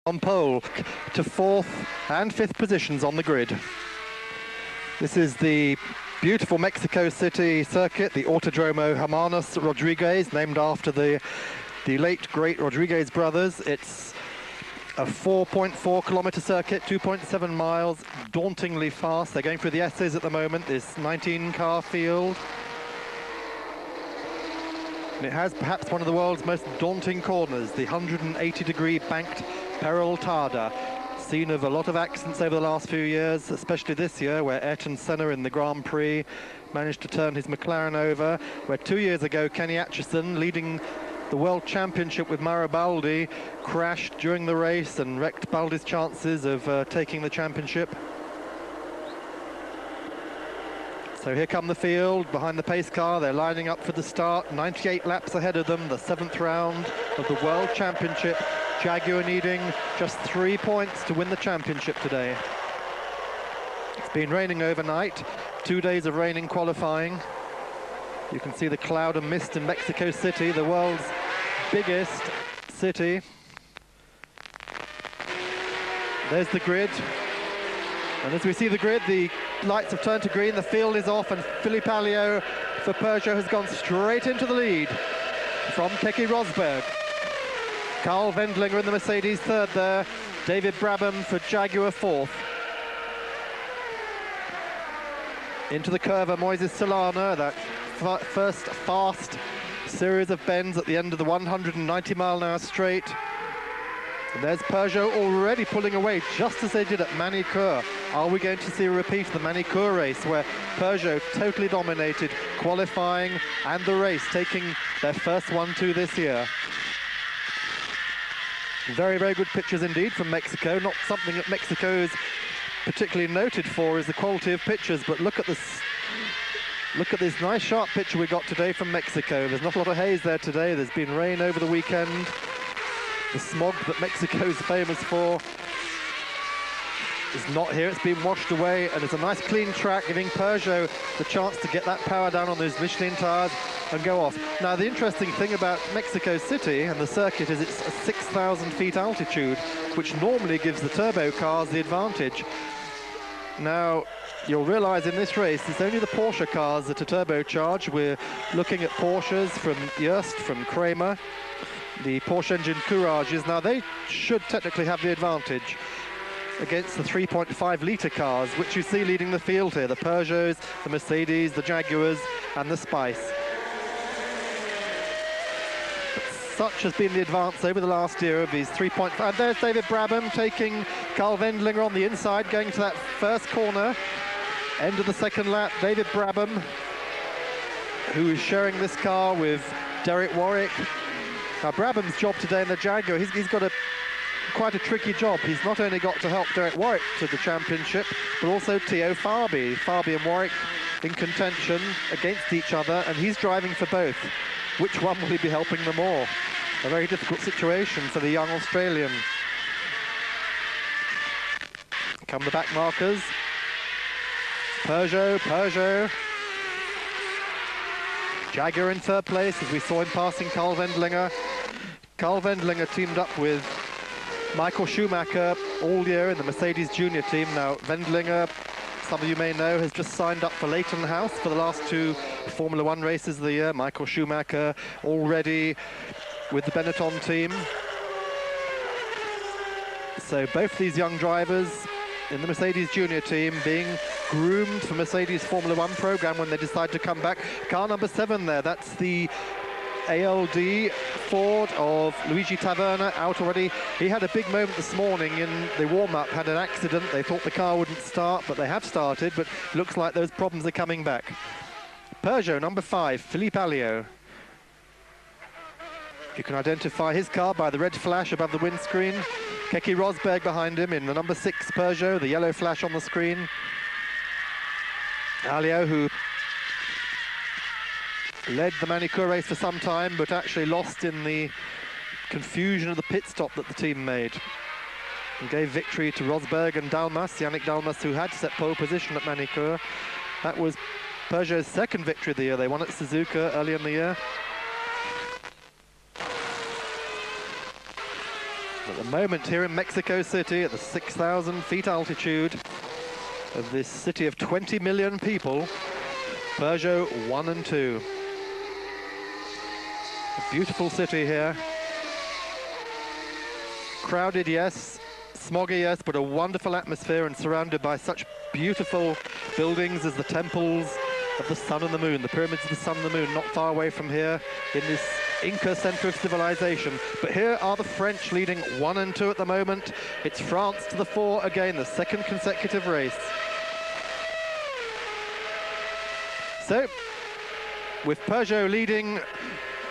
on pole to 4th and 5th positions on the grid. This is the beautiful Mexico City circuit, the Autódromo Hermanos Rodríguez, named after the late great Rodríguez brothers. It's a 4.4 kilometer circuit, 2.7 miles, dauntingly fast. They're going through the S's at the moment, this 19-car field. And it has perhaps one of the world's most daunting corners, the 180-degree banked Peraltada, scene of a lot of accidents over the last few years, especially this year, where Ayrton Senna in the Grand Prix managed to turn his McLaren over, where 2 years ago Kenny Atchison, leading the World Championship with Mauro Baldi, crashed during the race and wrecked Baldi's chances of taking the championship. So here come the field, behind the pace car, they're lining up for the start, 98 laps ahead of them, the 7th round of the World Championship. Jaguar needing just 3 points to win the championship today. It's been raining overnight, 2 days of rain in qualifying. You can see the cloud and mist in Mexico City, the world's biggest city. There's the grid. And as we see the grid, the lights have turned to green, the field is off, and Philippe Alliot for Peugeot has gone straight into the lead from Keke Rosberg. Carl Wendlinger in the Mercedes third there, David Brabham for Jaguar fourth. Into the curve, Moises Solana, that first fast series of bends at the end of the 190-mile-an-hour straight. And there's Peugeot already pulling away, just as they did at Manicure. Are we going to see a repeat of the Manicure race, where Peugeot totally dominated qualifying and the race, taking their first 1-2 this year? Very, very good pictures indeed from Mexico. Not something that Mexico is particularly noted for is the quality of pictures, but look at this. Look at this nice sharp picture we got today from Mexico. There's not a lot of haze there today. There's been rain over the weekend. The smog that Mexico is famous for is not here. It's been washed away, and it's a nice clean track, giving Peugeot the chance to get that power down on those Michelin tires and go off. Now, the interesting thing about Mexico City and the circuit is it's a 6,000 feet altitude, which normally gives the turbo cars the advantage. Now, you'll realize in this race, it's only the Porsche cars that are turbocharged. We're looking at Porsches from Joest, from Kramer, the Porsche engine Courages. Now, they should technically have the advantage against the 3.5-litre cars, which you see leading the field here, the Peugeots, the Mercedes, the Jaguars, and the Spice. Such has been the advance over the last year of these 3.5. And there's David Brabham taking Carl Wendlinger on the inside, going to that first corner. End of the second lap, David Brabham, who is sharing this car with Derek Warwick. Now, Brabham's job today in the Jaguar, he's got quite a tricky job. He's not only got to help Derek Warwick to the championship, but also Theo Fabi. Fabi and Warwick in contention against each other, and he's driving for both. Which one will he be helping them more? A very difficult situation for the young Australian. Come the back markers. Peugeot. Jaguar in third place, as we saw him passing Carl Wendlinger. Carl Wendlinger teamed up with Michael Schumacher all year in the Mercedes Junior team. Now, Wendlinger, some of you may know, has just signed up for Leighton House for the last 2 Formula One races of the year. Michael Schumacher already with the Benetton team. So both these young drivers in the Mercedes Junior team being groomed for Mercedes Formula One program when they decide to come back. Car number 7 there, that's the ALD Ford of Luigi Taverna, out already. He had a big moment this morning in the warm-up, had an accident. They thought the car wouldn't start, but they have started, but looks like those problems are coming back. Peugeot number 5, Philippe Alliot. You can identify his car by the red flash above the windscreen. Keke Rosberg behind him in the number 6 Peugeot, the yellow flash on the screen. Alliot, who led the Manicure race for some time, but actually lost in the confusion of the pit stop that the team made, and gave victory to Rosberg and Dalmas, Yannick Dalmas, who had set pole position at Manicure. That was Peugeot's second victory of the year. They won at Suzuka early in the year. At the moment here in Mexico City, at the 6,000 feet altitude of this city of 20 million people, Peugeot 1 and 2. A beautiful city here. Crowded, yes. Smoggy, yes, but a wonderful atmosphere and surrounded by such beautiful buildings as the temples of the sun and the moon, the pyramids of the sun and the moon, not far away from here in this Inca center of civilization. But here are the French leading 1 and 2 at the moment. It's France to the fore again, the second consecutive race. So, with Peugeot leading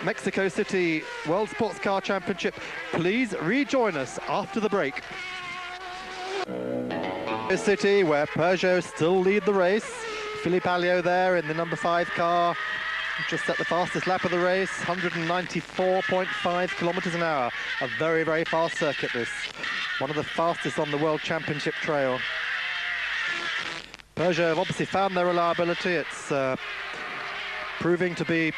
Mexico City World Sports Car Championship, please rejoin us after the break. City, where Peugeot still lead the race. Philippe Alliot there in the number 5 car, just at the fastest lap of the race, 194.5 kilometers an hour. A very, very fast circuit, this. One of the fastest on the World Championship trail. Peugeot have obviously found their reliability. It's proving to be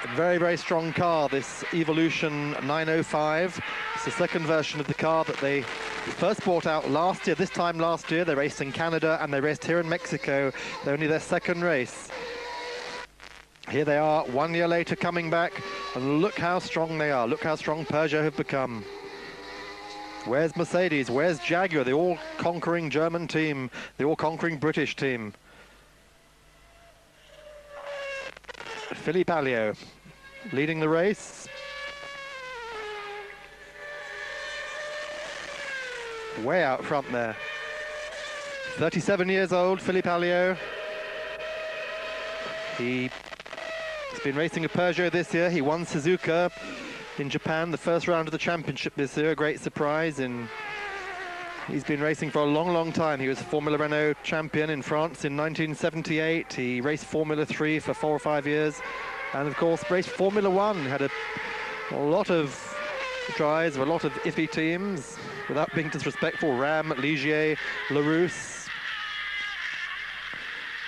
a very, very strong car, this Evolution 905. It's the second version of the car that they first brought out last year. This time last year, they raced in Canada and they raced here in Mexico. They're only their second race. Here they are, 1 year later, coming back, and look how strong they are. Look how strong Peugeot have become. Where's Mercedes? Where's Jaguar? The all-conquering German team, the all-conquering British team. Philippe Alliot leading the race. Way out front there. 37 years old, Philippe Alliot. He's been racing a Peugeot this year. He won Suzuka in Japan, the first round of the championship this year. A great surprise. He's been racing for a long, long time. He was Formula Renault champion in France in 1978. He raced Formula 3 for 4 or 5 years. And of course, raced Formula 1. Had a lot of drives of a lot of iffy teams, without being disrespectful. Ram, Ligier, Larousse.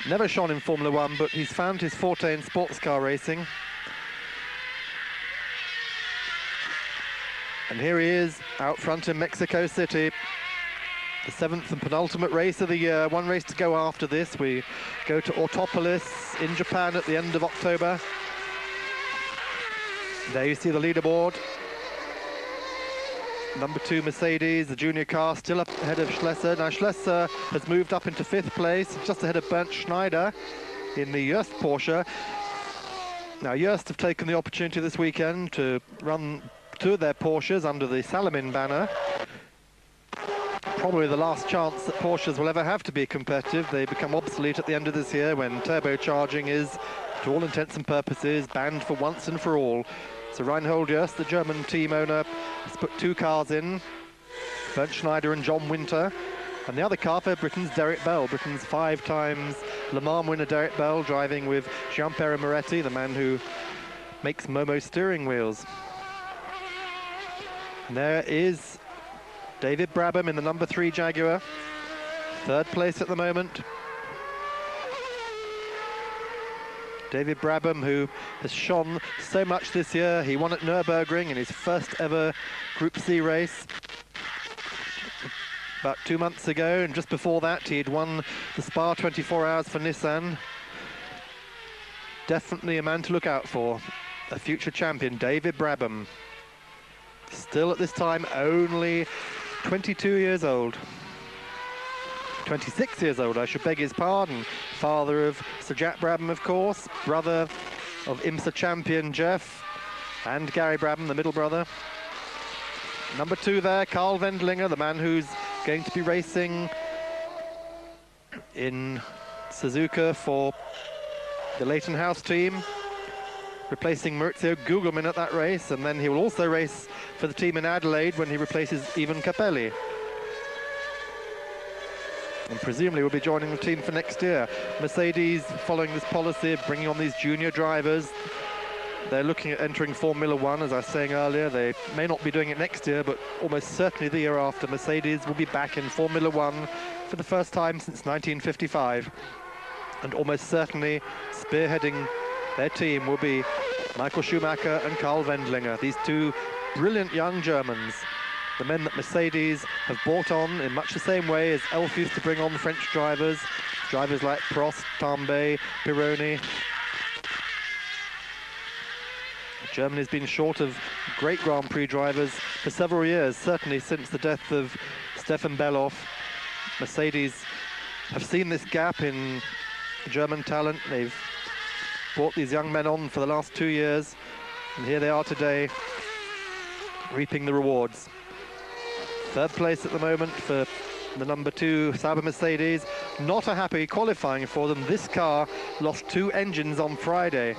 Never shone in Formula 1, but he's found his forte in sports car racing. And here he is, out front in Mexico City. The 7th and penultimate race of the year. One race to go after this. We go to Autópolis in Japan at the end of October. There you see the leaderboard. Number 2 Mercedes, the junior car, still up ahead of Schlesser. Now Schlesser has moved up into 5th place, just ahead of Bernd Schneider in the Joest Porsche. Now Joest have taken the opportunity this weekend to run 2 of their Porsches under the Salamin banner. Probably the last chance that Porsches will ever have to be competitive. They become obsolete at the end of this year when turbocharging is, to all intents and purposes, banned for once and for all. So Reinhold Joest, the German team owner, has put 2 cars in, Bernd Schneider and John Winter. And the other car for Britain's Derek Bell, Britain's 5 times Le Mans winner Derek Bell, driving with Gianpiero Moretti, the man who makes Momo steering wheels. And there is David Brabham in the number 3 Jaguar, 3rd place at the moment. David Brabham, who has shone so much this year. He won at Nürburgring in his first ever Group C race about 2 months ago, and just before that he had won the Spa 24 Hours for Nissan. Definitely a man to look out for, a future champion, David Brabham. Still at this time only 22 years old. 26 years old, I should beg his pardon. Father of Sir Jack Brabham, of course. Brother of IMSA champion Jeff. And Gary Brabham, the middle brother. Number 2 there, Carl Wendlinger, the man who's going to be racing in Suzuka for the Leighton House team, replacing Maurizio Gugelmin at that race. And then he will also race for the team in Adelaide when he replaces Ivan Capelli. And presumably will be joining the team for next year. Mercedes, following this policy of bringing on these junior drivers, they're looking at entering Formula 1, as I was saying earlier. They may not be doing it next year, but almost certainly the year after. Mercedes will be back in Formula 1 for the first time since 1955. And almost certainly spearheading their team will be Michael Schumacher and Karl Wendlinger, these 2 brilliant young Germans. the men that Mercedes have brought on in much the same way as Elf used to bring on French drivers like Prost, Tambay, Pironi. Germany's been short of great Grand Prix drivers for several years, certainly since the death of Stefan Bellof. Mercedes have seen this gap in German talent. They've brought these young men on for the last 2 years, and here they are today, reaping the rewards. Third place at the moment for the number 2 Sauber Mercedes. Not a happy qualifying for them. This car lost 2 engines on Friday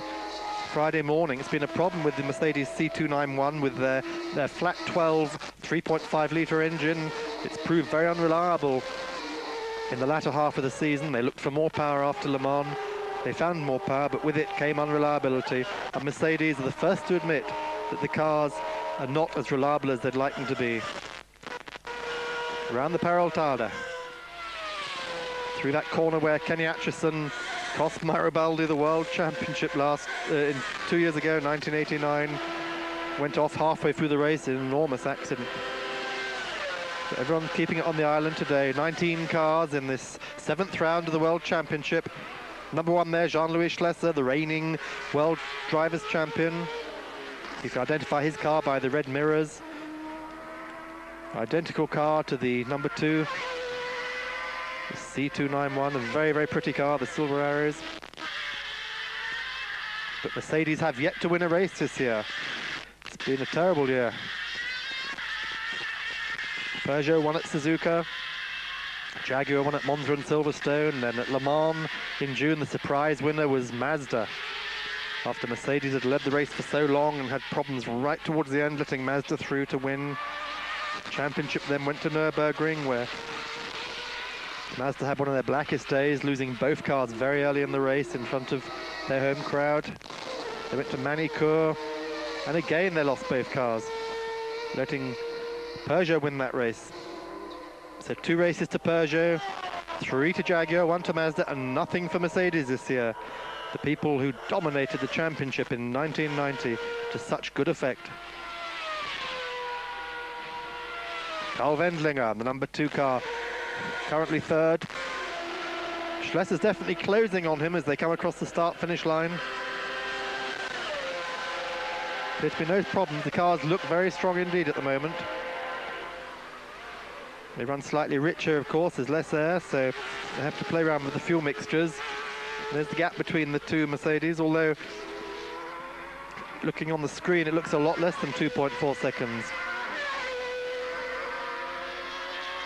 morning. It's been a problem with the Mercedes C291 with their flat 12 3.5 litre engine. It's proved very unreliable in the latter half of the season. They looked for more power after Le Mans. They found more power, but with it came unreliability. And Mercedes are the first to admit that the cars are not as reliable as they'd like them to be. Around the Peraltada. Through that corner where Kenny Atchison cost Maribaldi the World Championship 2 years ago, 1989. Went off halfway through the race in an enormous accident. But everyone's keeping it on the island today. 19 cars in this 7th round of the World Championship. Number 1 there, Jean-Louis Schlesser, the reigning World Drivers' Champion. You can identify his car by the red mirrors. Identical car to the number 2. The C291, a very, very pretty car, the silver arrows. But Mercedes have yet to win a race this year. It's been a terrible year. Peugeot won at Suzuka. Jaguar won at Monza and Silverstone. Then at Le Mans in June, the surprise winner was Mazda. After Mercedes had led the race for so long and had problems right towards the end, letting Mazda through to win. The championship then went to Nürburgring, where Mazda had one of their blackest days, losing both cars very early in the race in front of their home crowd. They went to Manicourt, and again they lost both cars, letting Peugeot win that race. So 2 races to Peugeot, 3 to Jaguar, 1 to Mazda, and nothing for Mercedes this year. The people who dominated the championship in 1990 to such good effect. Karl Wendlinger, the number 2 car, currently 3rd. Schlesser's definitely closing on him as they come across the start-finish line. There's been no problems. The cars look very strong indeed at the moment. They run slightly richer, of course, there's less air, so they have to play around with the fuel mixtures. There's the gap between the 2 Mercedes, although looking on the screen, it looks a lot less than 2.4 seconds.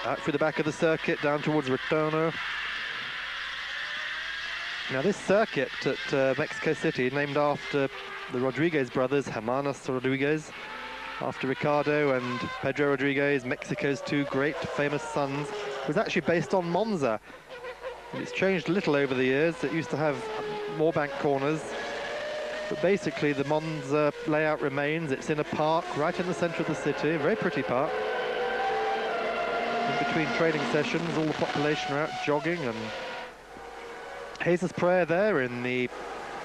Out through the back of the circuit, down towards Retorno. Now this circuit at Mexico City, named after the Rodríguez brothers, Hermanos Rodríguez, after Ricardo and Pedro Rodríguez, Mexico's 2 great famous sons, was actually based on Monza. And it's changed a little over the years. It used to have more bank corners, but basically the Monza layout remains. It's in a park right in the center of the city, a very pretty park. In between training sessions, all the population are out jogging, and Jesus Prayer there in the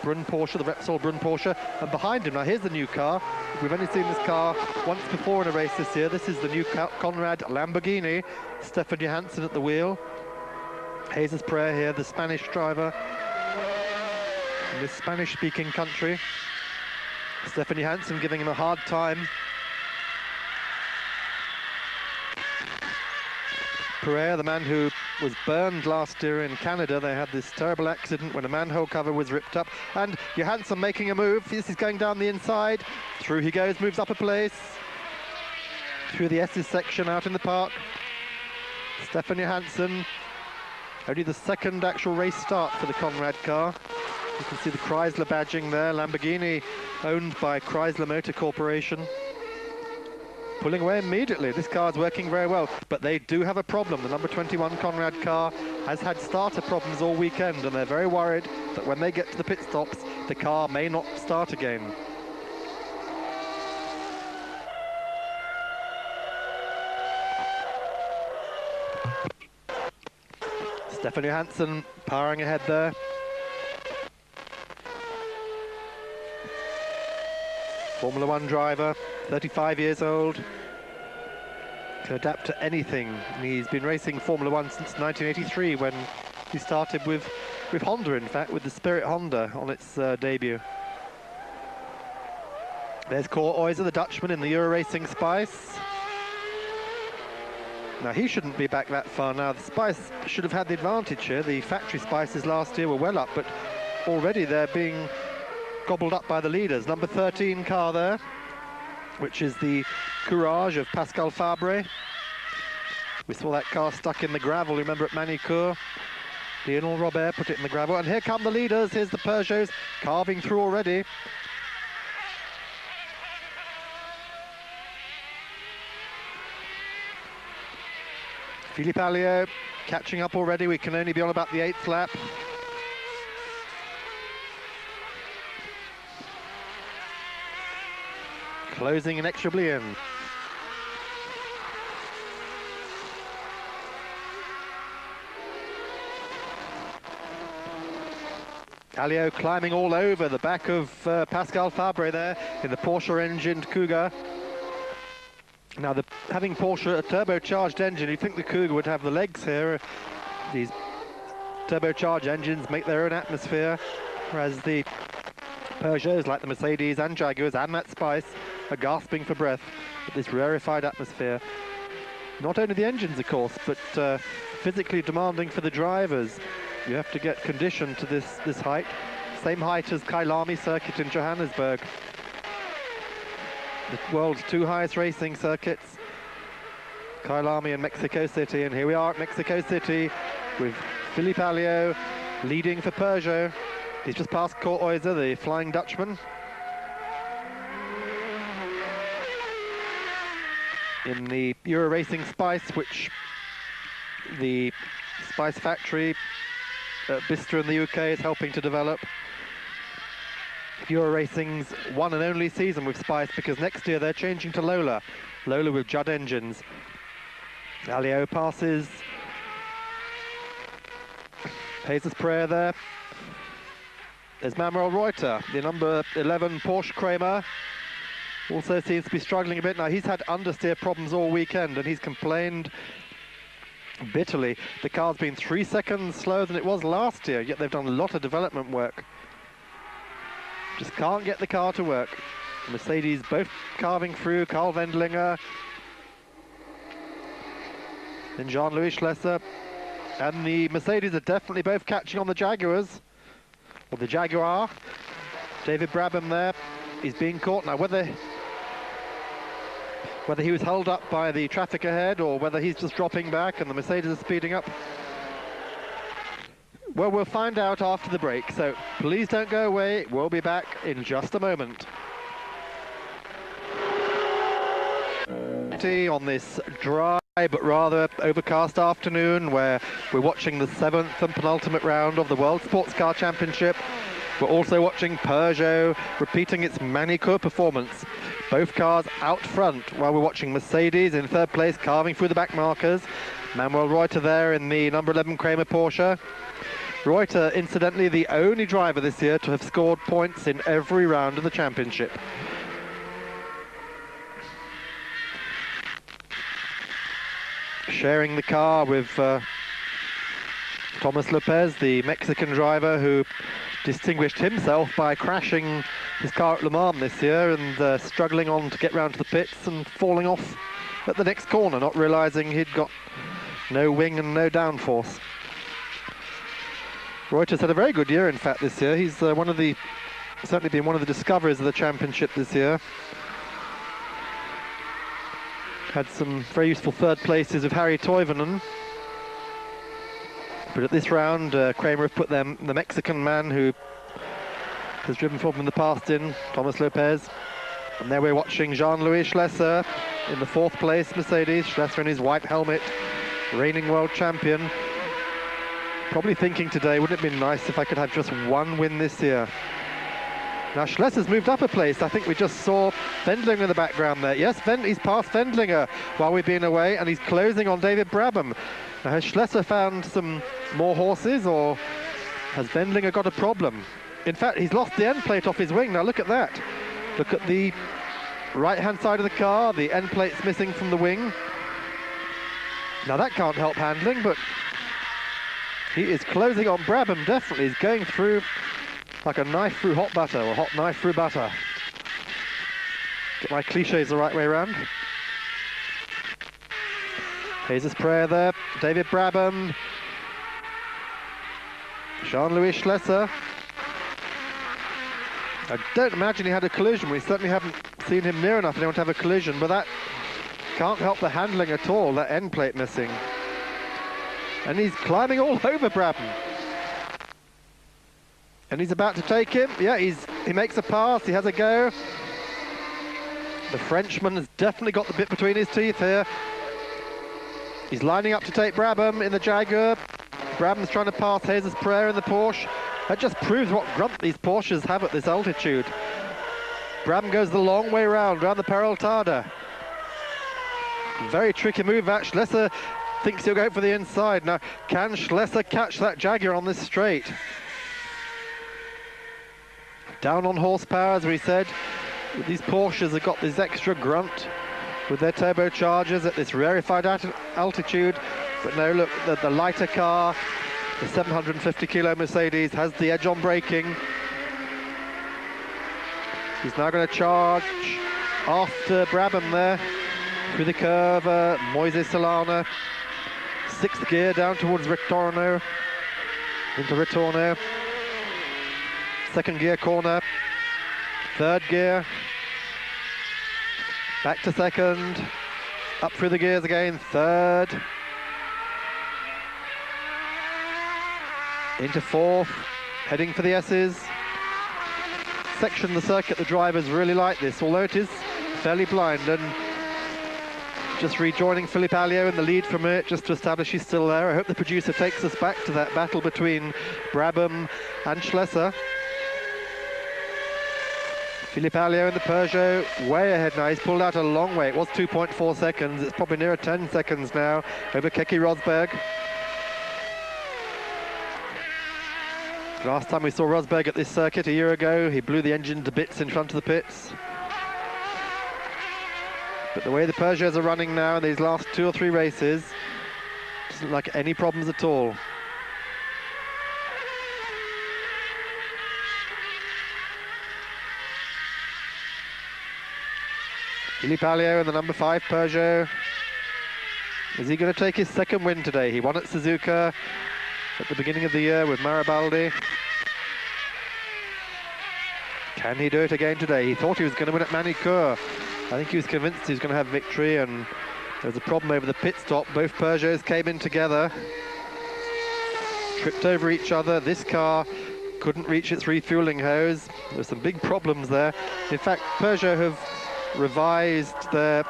Brunn Porsche, the Repsol Brunn Porsche, and behind him, now here's the new car. We've only seen this car once before in a race this year. This is the new Conrad Lamborghini, Stefan Johansson at the wheel. Jesus Prayer here, the Spanish driver in this Spanish-speaking country. Stefan Johansson giving him a hard time. Pereira, the man who was burned last year in Canada, they had this terrible accident when a manhole cover was ripped up, and Johansson making a move. This is going down the inside, through he goes, moves up a place, through the S's section out in the park. Stefan Johansson, only the 2nd actual race start for the Conrad car. You can see the Chrysler badging there, Lamborghini owned by Chrysler Motor Corporation. Pulling away immediately. This car's working very well, but they do have a problem. The number 21 Conrad car has had starter problems all weekend, and they're very worried that when they get to the pit stops, the car may not start again. Stefan Johansson powering ahead there. Formula One driver, 35 years old. to adapt to anything. He's been racing Formula One since 1983 when he started with Honda, in fact, with the Spirit Honda on its debut. There's Cor Oyser, the Dutchman, in the Euro Racing Spice. Now, he shouldn't be back that far now. The Spice should have had the advantage here. The factory Spices last year were well up, but already they're being gobbled up by the leaders. Number 13 car there, which is the Courage of Pascal Fabre. We saw that car stuck in the gravel, remember, at Manicourt. Lionel Robert put it in the gravel, and here come the leaders. Here's the Peugeots carving through already. Philippe Alliot catching up already. We can only be on about the 8th lap. Closing inexorably in. Alliot climbing all over the back of Pascal Fabre there in the Porsche-engined Cougar. Now, having Porsche a turbocharged engine, you'd think the Cougar would have the legs here. These turbocharged engines make their own atmosphere, whereas the Peugeots, like the Mercedes and Jaguars and that Spice, are gasping for breath with this rarefied atmosphere. Not only the engines, of course, but physically demanding for the drivers. You have to get conditioned to this height. Same height as Kailami circuit in Johannesburg. The world's two highest racing circuits, Kailami and Mexico City. And here we are at Mexico City with Philippe Alliot leading for Peugeot. He's just passed Cor Oyser, the Flying Dutchman. In the Euro Racing Spice, which the Spice factory at Bicester in the UK is helping to develop. Euro Racing's one and only season with Spice, because next year they're changing to Lola with Judd engines. Alliot passes Jesus Prayer there. There's Manuel Reuter, the number 11 Porsche Kramer. Also seems to be struggling a bit. Now, he's had understeer problems all weekend, and he's complained bitterly. The car's been 3 seconds slower than it was last year, yet they've done a lot of development work. Just can't get the car to work. Mercedes both carving through. Carl Wendlinger and Jean-Louis Schlesser. And the Mercedes are definitely both catching on the Jaguars. Or the Jaguar. David Brabham there. He's being caught now. Whether he was held up by the traffic ahead or whether he's just dropping back and the Mercedes are speeding up, well, we'll find out after the break, so please don't go away. We'll be back in just a moment. On this dry but rather overcast afternoon, where we're watching the 7th and penultimate round of the World Sports Car Championship. We're also watching Peugeot repeating its Manicourt performance. Both cars out front, while we're watching Mercedes in 3rd place carving through the back markers. Manuel Reuter there in the number 11 Kramer Porsche. Reuter, incidentally, the only driver this year to have scored points in every round of the championship. Sharing the car with Thomas Lopez, the Mexican driver who distinguished himself by crashing his car at Le Mans this year and struggling on to get round to the pits and falling off at the next corner, not realising he'd got no wing and no downforce. Reuter's had a very good year, in fact, this year. He's certainly been one of the discoveries of the championship this year. Had some very useful 3rd places with Harry Toivonen. But at this round, Kramer have put the Mexican man who has driven for them in the past in, Thomas Lopez. And there we're watching Jean-Louis Schlesser in the 4th place Mercedes. Schlesser in his white helmet, reigning world champion. Probably thinking today, wouldn't it be nice if I could have just one win this year? Now, Schlesser's moved up a place. I think we just saw Wendlinger in the background there. Yes, he's passed Wendlinger while we've been away, and he's closing on David Brabham. Now, has Schlesser found some more horses, or has Wendlinger got a problem? In fact, he's lost the end plate off his wing. Now, look at that. Look at the right-hand side of the car. The end plate's missing from the wing. Now that can't help handling, but he is closing on Brabham, definitely. He's going through like a knife through hot butter, or hot knife through butter. Get my cliches the right way around. Jesus Prayer there, David Brabham, Jean-Louis Schlesser. I don't imagine he had a collision. We certainly haven't seen him near enough anyone to have a collision, but that can't help the handling at all, that end plate missing. And he's climbing all over Brabham. And he's about to take him. Yeah, he makes a pass, he has a go. The Frenchman has definitely got the bit between his teeth here. He's lining up to take Brabham in the Jaguar. Brabham's trying to pass Jesus Prayer in the Porsche. That just proves what grunt these Porsches have at this altitude. Brabham goes the long way round the Peraltada. Very tricky move that. Schlesser thinks he'll go for the inside. Now, can Schlesser catch that Jaguar on this straight? Down on horsepower, as we said. These Porsches have got this extra grunt with their turbochargers at this rarefied altitude. But no, look, the lighter car, the 750 kilo Mercedes, has the edge on braking. He's now going to charge after Brabham there through the curve. Moise Solana, sixth gear down towards Ritorno, into Ritorno. Second gear corner, third gear, back to second, up through the gears again, third, into fourth, heading for the S's. Section of the circuit the drivers really like this, although it is fairly blind, and just rejoining Philippe Alliot in the lead for a minute just to establish he's still there. I hope the producer takes us back to that battle between Brabham and Schlesser. Philippe Alliot in the Peugeot, way ahead now. He's pulled out a long way. It was 2.4 seconds. It's probably nearer 10 seconds now over Keke Rosberg. Last time we saw Rosberg at this circuit a year ago, he blew the engine to bits in front of the pits. But the way the Peugeots are running now in these last 2 or 3 races, doesn't look like any problems at all. Philippe Alliot in the number 5 Peugeot. Is he going to take his second win today? He won at Suzuka at the beginning of the year with Maribaldi. Can he do it again today? He thought he was going to win at Manicourt. I think he was convinced he was going to have victory, and there was a problem over the pit stop. Both Peugeots came in together, tripped over each other. This car couldn't reach its refueling hose. There were some big problems there. In fact, Peugeot have revised their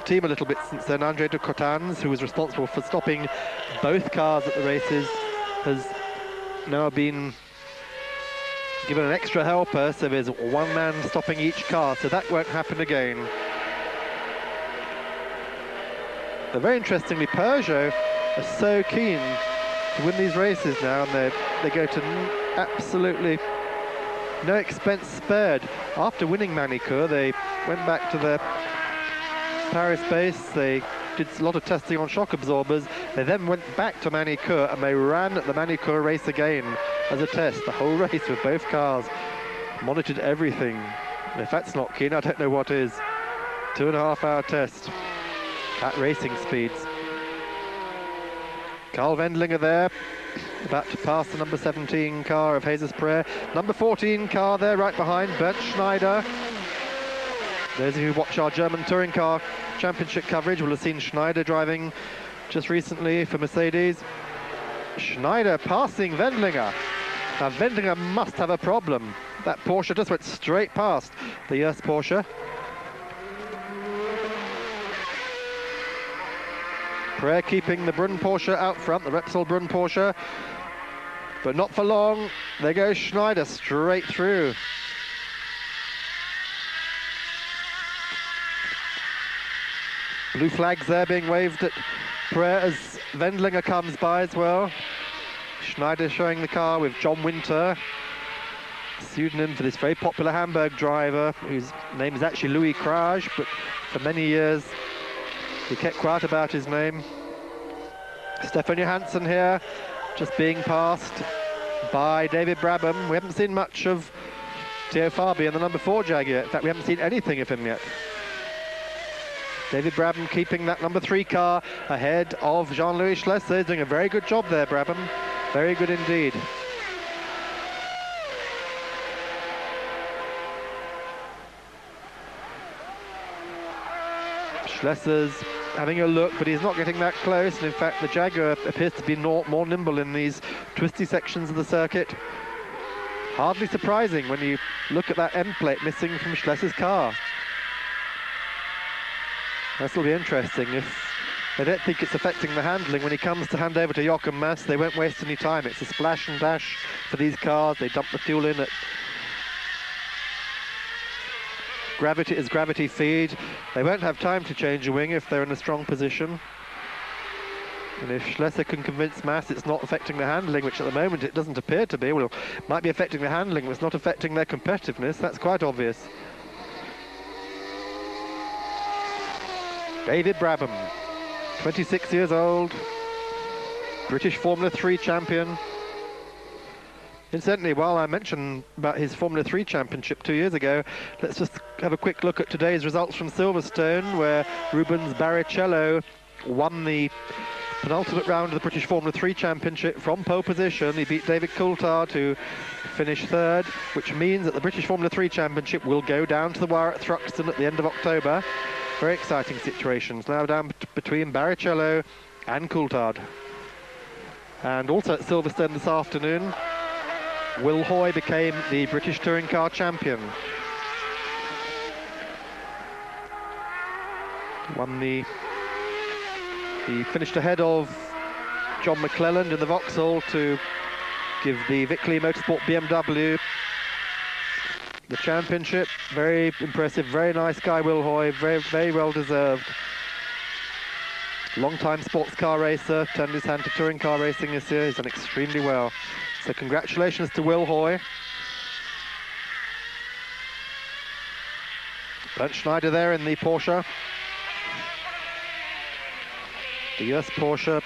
team a little bit since then. André de Cotans, who was responsible for stopping both cars at the races, has now been given an extra helper, so there's one man stopping each car, so that won't happen again. But very interestingly, Peugeot are so keen to win these races now, and they go to absolutely no expense spared. After winning Manicourt, they went back to their Paris base. They did a lot of testing on shock absorbers. They then went back to Manicourt, and they ran the Manicourt race again as a test, the whole race with both cars. Monitored everything. And if that's not keen, I don't know what is. 2.5 hour test at racing speeds. Carl Wendlinger there, about to pass the number 17 car of Jesus Prayer. Number 14 car there, right behind, Bernd Schneider. Those of you who watch our German Touring Car Championship coverage will have seen Schneider driving just recently for Mercedes. Schneider passing Wendlinger. Now Wendlinger must have a problem. That Porsche just went straight past the Urs Porsche. Prayer keeping the Brunn Porsche out front, the Repsol Brunn Porsche. But not for long. There goes Schneider straight through. Blue flags there being waved at Prayer as Wendlinger comes by as well. Schneider showing the car with John Winter, pseudonym for this very popular Hamburg driver, whose name is actually Louis Krage, but for many years He kept quiet about his name. Stefan Johansson here, just being passed by David Brabham. We haven't seen much of Theo Fabi in the number 4 Jag yet. In fact, we haven't seen anything of him yet. David Brabham keeping that number 3 car ahead of Jean-Louis Schlesser. He's doing a very good job there, Brabham. Very good indeed. Schlesser's having a look, but he's not getting that close. And in fact, the Jaguar appears to be more nimble in these twisty sections of the circuit. Hardly surprising when you look at that end plate missing from Schlesser's car. This will be interesting. If they don't think it's affecting the handling, when he comes to hand over to Jochen Mass, they won't waste any time. It's a splash and dash for these cars. They dump the fuel in at gravity feed. They won't have time to change a wing if they're in a strong position. And if Schlesser can convince Mass it's not affecting the handling, which at the moment it doesn't appear to be, well, it might be affecting the handling, but it's not affecting their competitiveness. That's quite obvious. David Brabham, 26 years old, British Formula 3 champion. Incidentally, while I mentioned about his Formula 3 championship 2 years ago, let's just have a quick look at today's results from Silverstone, where Rubens Barrichello won the penultimate round of the British Formula 3 championship from pole position. He beat David Coulthard to finish 3rd, which means that the British Formula 3 championship will go down to the wire at Thruxton at the end of October. Very exciting situations now down between Barrichello and Coulthard. And also at Silverstone this afternoon, Will Hoy became the British Touring Car champion. He finished ahead of John McClelland in the Vauxhall to give the Vickley Motorsport BMW the championship. Very impressive, very nice guy, Will Hoy, very well deserved. Long-time sports car racer, turned his hand to touring car racing this year. He's done extremely well. So congratulations to Will Hoy. Bernd Schneider there in the Porsche. The US Porsche.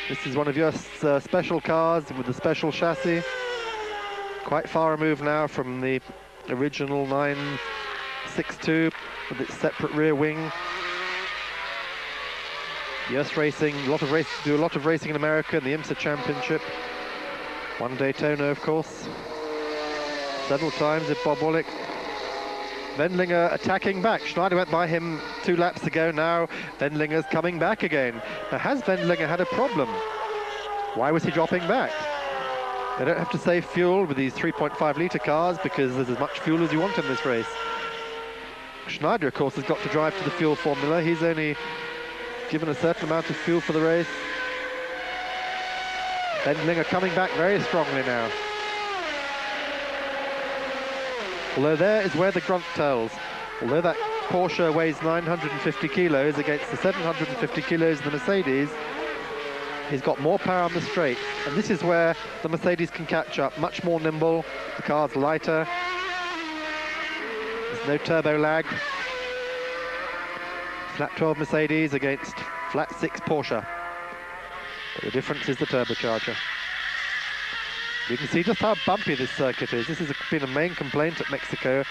This is one of US special cars with the special chassis. Quite far removed now from the original 962 with its separate rear wing. US racing, do a lot of racing in America in the IMSA Championship. One Daytona, of course. Several times with Bob Wallach. Wendlinger attacking back. Schneider went by him 2 laps ago. Now Wendlinger's coming back again. Now, has Wendlinger had a problem? Why was he dropping back? They don't have to save fuel with these 3.5 litre cars because there's as much fuel as you want in this race. Schneider, of course, has got to drive to the fuel formula. He's only given a certain amount of fuel for the race. Wendlinger coming back very strongly now. Although there is where the grunt tells. Although that Porsche weighs 950 kilos against the 750 kilos of the Mercedes, he's got more power on the straight. And this is where the Mercedes can catch up. Much more nimble, the car's lighter. There's no turbo lag. Flat 12 Mercedes against flat 6 Porsche. But the difference is the turbocharger. You can see just how bumpy this circuit is. This has been a main complaint at Mexico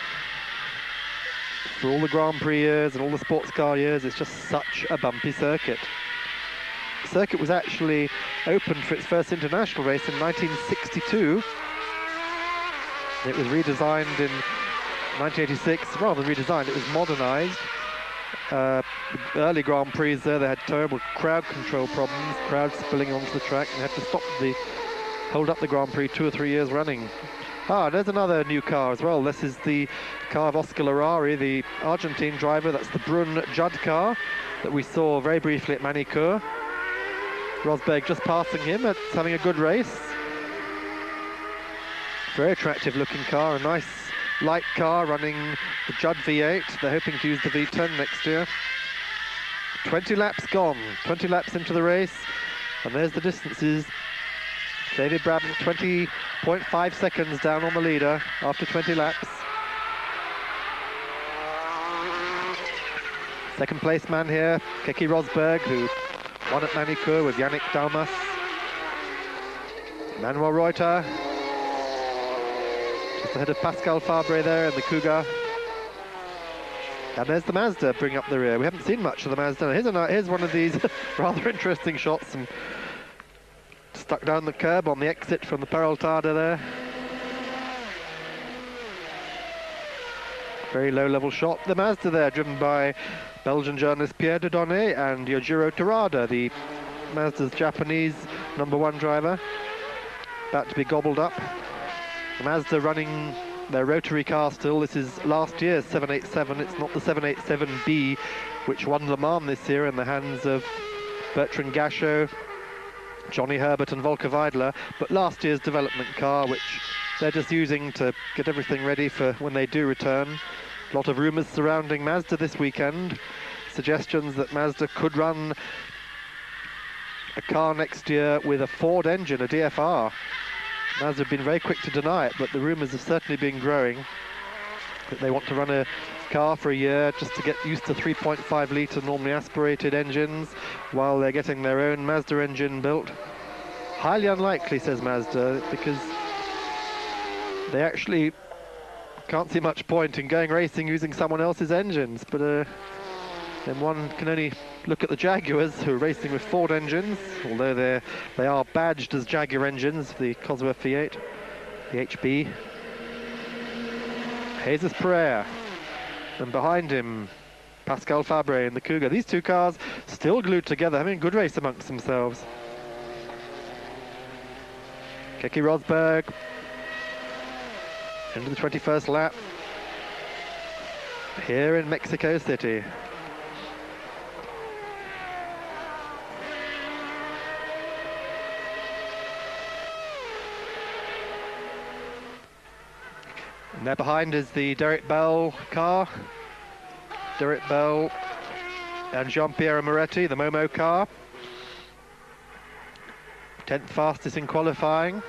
for all the Grand Prix years and all the sports car years. It's just such a bumpy circuit. The circuit was actually opened for its first international race in 1962. It was redesigned in 1986. Rather than redesigned, it was modernized. The early Grand Prix there, they had terrible crowd control problems, crowds spilling onto the track, and had to hold up the Grand Prix 2 or 3 years running. There's another new car as well. This is the car of Oscar Larari, the Argentine driver. That's the Brun Judd car that we saw very briefly at Manicourt. Rosberg just passing him. It's having a good race. Very attractive looking car, a nice light car running the Judd V8. They're hoping to use the V10 next year. 20 laps gone, 20 laps into the race, and there's the distances. David Brabham 20.5 seconds down on the leader after 20 laps. Second place man here, Keke Rosberg, who won at Manicur with Yannick Dalmas. Manuel Reuter, just ahead of Pascal Fabre there in the Cougar. And there's the Mazda bringing up the rear. We haven't seen much of the Mazda. Here's one of these rather interesting shots, and stuck down the curb on the exit from the Peraltada there. Very low-level shot. The Mazda there, driven by Belgian journalist Pierre Dieudonné and Yojiro Terada, the Mazda's Japanese #1 driver, about to be gobbled up. The Mazda running their rotary car still. This is last year's 787. It's not the 787B, which won Le Mans this year in the hands of Bertrand Gachot, Johnny Herbert and Volker Weidler, but last year's development car, which they're just using to get everything ready for when they do return. A lot of rumours surrounding Mazda this weekend. Suggestions that Mazda could run a car next year with a Ford engine, a DFR. Mazda have been very quick to deny it, but the rumours have certainly been growing that they want to run a car for a year just to get used to 3.5 litre normally aspirated engines while they're getting their own Mazda engine built. Highly unlikely, says Mazda, because they actually can't see much point in going racing using someone else's engines. But then one can only look at the Jaguars, who are racing with Ford engines, although they are badged as Jaguar engines, the Cosworth V8, the HB. Jesus Pereira, and behind him, Pascal Fabre in the Cougar. These two cars still glued together, having a good race amongst themselves. Keke Rosberg into the 21st lap here in Mexico City. And there behind is the Derek Bell car. Derek Bell and Jean-Pierre Moretti, the Momo car. 10th fastest in qualifying.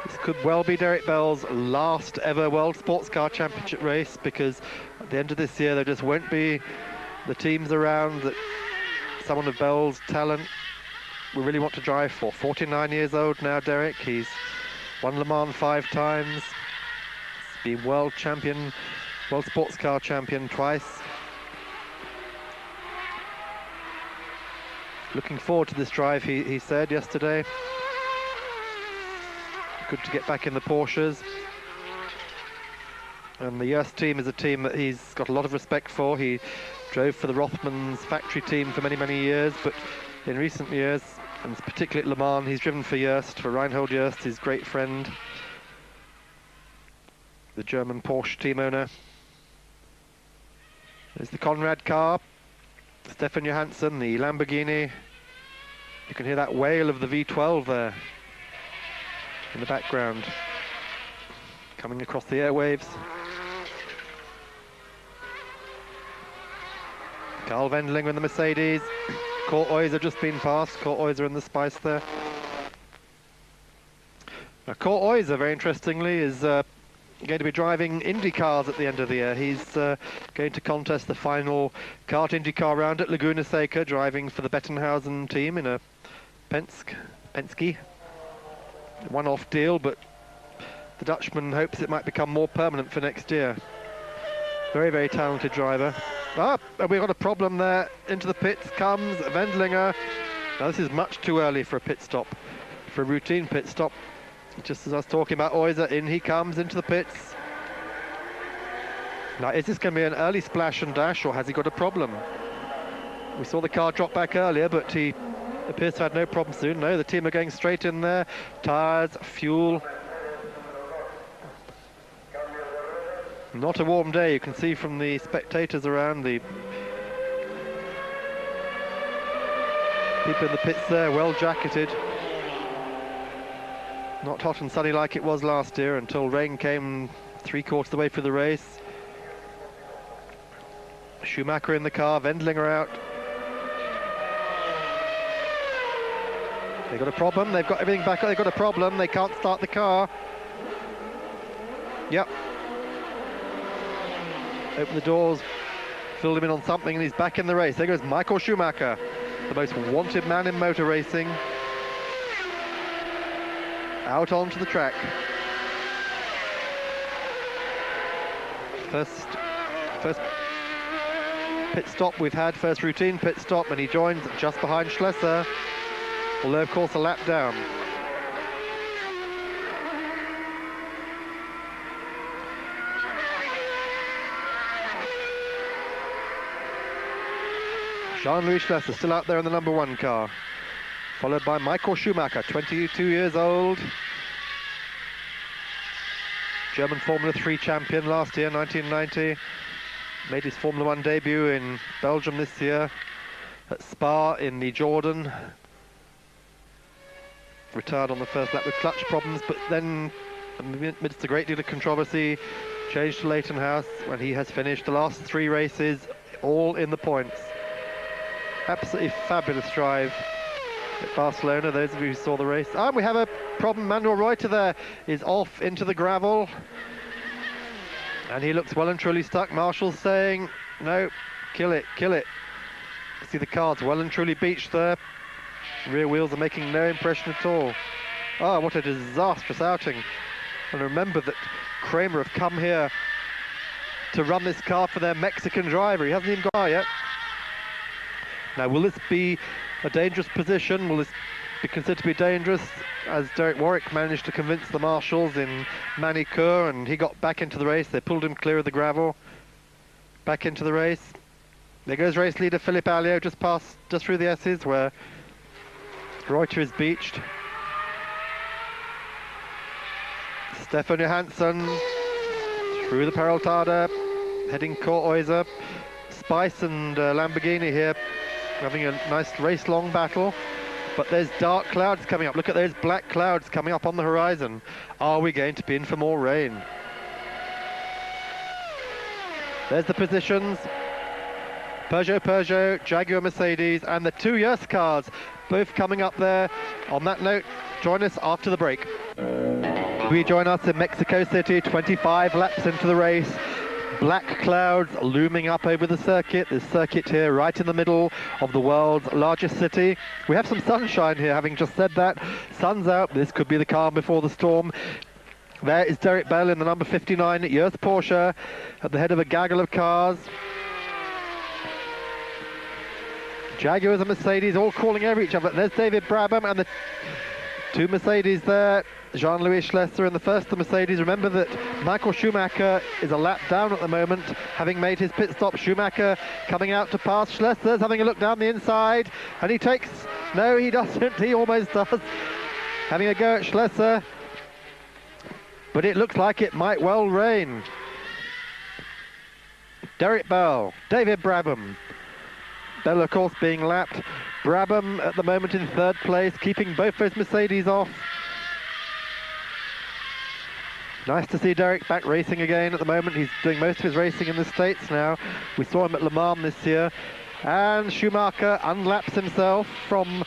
This could well be Derek Bell's last ever World Sports Car Championship race, because at the end of this year there just won't be the teams around that someone of Bell's talent we really want to drive for. 49 years old now, Derek. He's won Le Mans 5 times. Been world champion, world sports car champion twice. Looking forward to this drive, he said yesterday. Good to get back in the Porsches. And the Yost team is a team that he's got a lot of respect for. He drove for the Rothmans factory team for many, many years, but in recent years, and particularly at Le Mans, he's driven for Yost, for Reinhold Yost, his great friend, the German Porsche team owner. There's the Conrad car, Stefan Johansson, the Lamborghini. You can hear that wail of the V12 there in the background, coming across the airwaves. Carl Wendling in the Mercedes. Kurt Oyser just been past. Kurt Oyser in the Spice there. Now, Kurt Oyser, very interestingly, is going to be driving Indy cars at the end of the year. He's going to contest the final kart IndyCar round at Laguna Seca, driving for the Bettenhausen team in a Penske. One-off deal, but the Dutchman hopes it might become more permanent for next year. Very, very talented driver. And we've got a problem there. Into the pits comes Wendlinger. Now, this is much too early for a pit stop, for a routine pit stop. Just as I was talking about Oyser, in he comes into the pits. Now, is this going to be an early splash and dash, or has he got a problem? We saw the car drop back earlier, but he appears to have no problem soon. No, the team are going straight in there. Tyres, fuel. Not a warm day, you can see from the spectators around, the people in the pits there, well jacketed. Not hot and sunny like it was last year, until rain came 3/4 of the way through the race. Schumacher in the car, Wendlinger out. They've got a problem, they've got everything back up, they've got a problem, they can't start the car. Yep. Open the doors filled him in on something, and he's back in the race. There goes Michael Schumacher, the most wanted man in motor racing, out onto the track. First pit stop we've had, first routine pit stop, and he joins just behind Schlesser, although of course a lap down. Jean-Louis Schlesser still out there in the number 1 car, followed by Michael Schumacher, 22 years old. German Formula 3 champion last year, 1990. Made his Formula 1 debut in Belgium this year, at Spa in the Jordan. Retired on the first lap with clutch problems, but then, amidst a great deal of controversy, changed to Leighton House when he has finished the last 3 races, all in the points. Absolutely fabulous drive at Barcelona, those of you who saw the race. And we have a problem. Manuel Reuter there is off into the gravel, and he looks well and truly stuck. Marshall's saying, no, kill it, kill it. See the car's well and truly beached there. Rear wheels are making no impression at all. Oh, what a disastrous outing. And remember that Kramer have come here to run this car for their Mexican driver. He hasn't even got yet. Now, will this be a dangerous position? Will this be considered to be dangerous, as Derek Warwick managed to convince the marshals in Manicure, and he got back into the race. They pulled him clear of the gravel, back into the race. There goes race leader Philippe Alliot, just through the S's, where Reuter is beached. Stefan Johansson through the Peraltada, heading Courtoiser. Spice and Lamborghini here having a nice race-long battle, but there's dark clouds coming up. Look at those black clouds coming up on the horizon. Are we going to be in for more rain? There's the positions. Peugeot, Jaguar, Mercedes, and the 2 Yes cars, both coming up there. On that note, join us after the break. We join us in Mexico City, 25 laps into the race. Black clouds looming up over the circuit. This circuit here right in the middle of the world's largest city. We have some sunshine here, having just said that. Sun's out. This could be the calm before the storm. There is Derek Bell in the number 59 at Yost Porsche at the head of a gaggle of cars. Jaguars and Mercedes all calling over each other. There's David Brabham and the 2 Mercedes there. Jean-Louis Schlesser in the first, the Mercedes. Remember that Michael Schumacher is a lap down at the moment, having made his pit stop. Schumacher coming out to pass Schlesser, having a look down the inside, and he takes, no he doesn't, he almost does, having a go at Schlesser, but it looks like it might well rain. Derek Bell, David Brabham. Bell, of course, being lapped. Brabham at the moment in 3rd place, keeping both those Mercedes off. Nice to see Derek back racing again at the moment. He's doing most of his racing in the States now. We saw him at Le Mans this year. And Schumacher unlaps himself from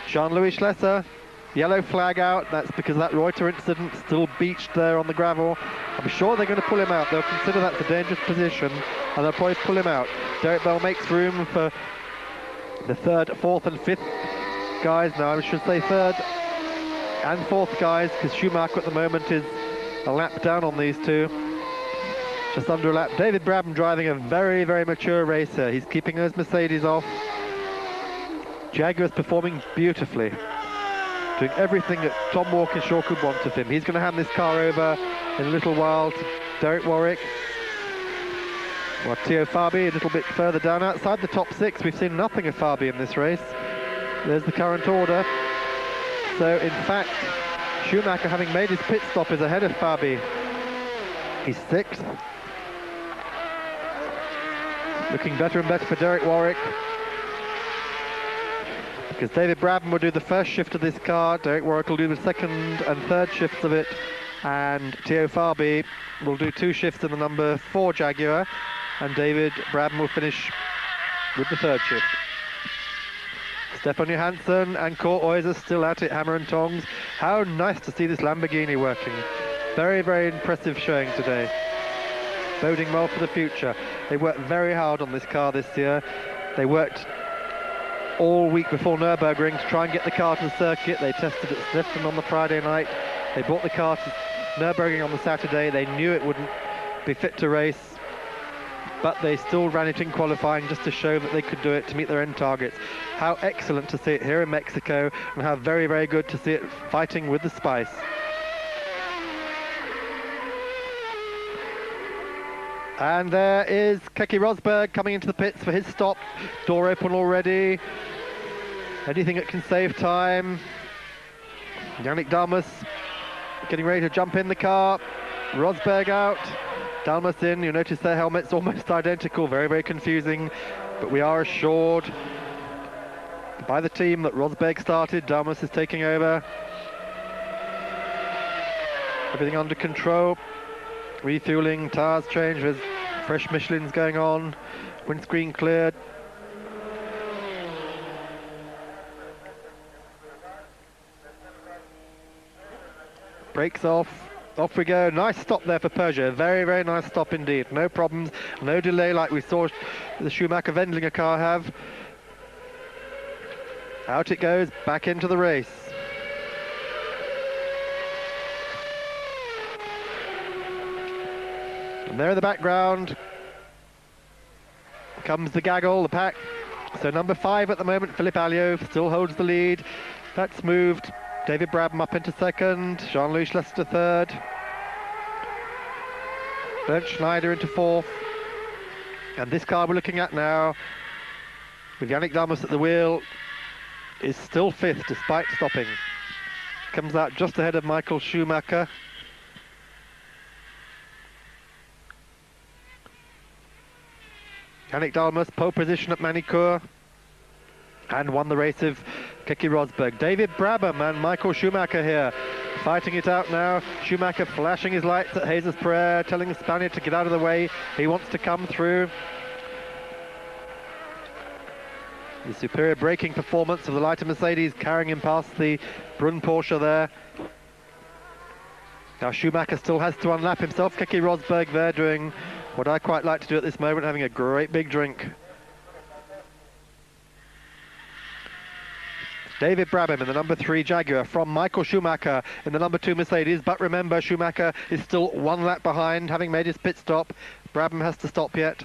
Jean-Louis Schlesser. Yellow flag out. That's because of that Reuter incident, still beached there on the gravel. I'm sure they're going to pull him out. They'll consider that's a dangerous position, and they'll probably pull him out. Derek Bell makes room for the 3rd, 4th and 5th guys. Now I should say 3rd and 4th guys, because Schumacher at the moment is a lap down on these 2. Just under a lap. David Brabham driving a very, very mature racer. He's keeping those Mercedes off. Jaguar's performing beautifully, doing everything that Tom Walkinshaw could want of him. He's going to hand this car over in a little while to Derek Warwick. Well, Theo Fabi a little bit further down outside the top 6. We've seen nothing of Fabi in this race. There's the current order. So in fact, Schumacher, having made his pit stop, is ahead of Fabi. He's 6th. Looking better and better for Derek Warwick, because David Brabham will do the first shift of this car, Derek Warwick will do the 2nd and 3rd shifts of it, and Theo Fabi will do 2 shifts in the number 4 Jaguar, and David Brabham will finish with the 3rd shift. Stefan Johansson and Courtoiser still at it, hammer and tongs. How nice to see this Lamborghini working. Very, very impressive showing today. boding well for the future. They worked very hard on this car this year. They worked all week before Nürburgring to try and get the car to the circuit. They tested at Clifton on the Friday night. They brought the car to Nürburgring on the Saturday. They knew it wouldn't be fit to race, but they still ran it in qualifying just to show that they could do it, to meet their own targets. How excellent to see it here in Mexico, and how very, very good to see it fighting with the spice. And there is Keke Rosberg coming into the pits for his stop. Door open already. Anything that can save time. Yannick Dalmas getting ready to jump in the car. Rosberg out. Dalmas in. You'll notice their helmets almost identical. Very, very confusing. But we are assured by the team that Rosberg started. Dalmas is taking over. Everything under control. Refueling, tyres changed with fresh Michelins going on. Windscreen cleared. Brakes off. Off we go. Nice stop there for Peugeot. Very, very nice stop indeed. No problems, no delay like we saw the Schumacher-Wendlinger car have. Out it goes, back into the race. And there in the background comes the gaggle, the pack. So number 5 at the moment, Philippe Alliot, still holds the lead. That's moved David Brabham up into second, Jean-Louis Schlester third. Bernd Schneider into fourth. And this car we're looking at now, with Yannick Dalmas at the wheel, is still fifth despite stopping. Comes out just ahead of Michael Schumacher. Yannick Dalmas, pole position at Manicourt, and won the race of Keke Rosberg. David Brabham and Michael Schumacher here, fighting it out now. Schumacher flashing his lights at Jesus Pereira, telling the Spaniard to get out of the way. He wants to come through. The superior braking performance of the lighter Mercedes carrying him past the Brunn Porsche there. Now Schumacher still has to unlap himself. Keke Rosberg there doing what I quite like to do at this moment, having a great big drink. David Brabham in the number 3 Jaguar from Michael Schumacher in the number 2 Mercedes. But remember, Schumacher is still 1 lap behind, having made his pit stop. Brabham has to stop yet.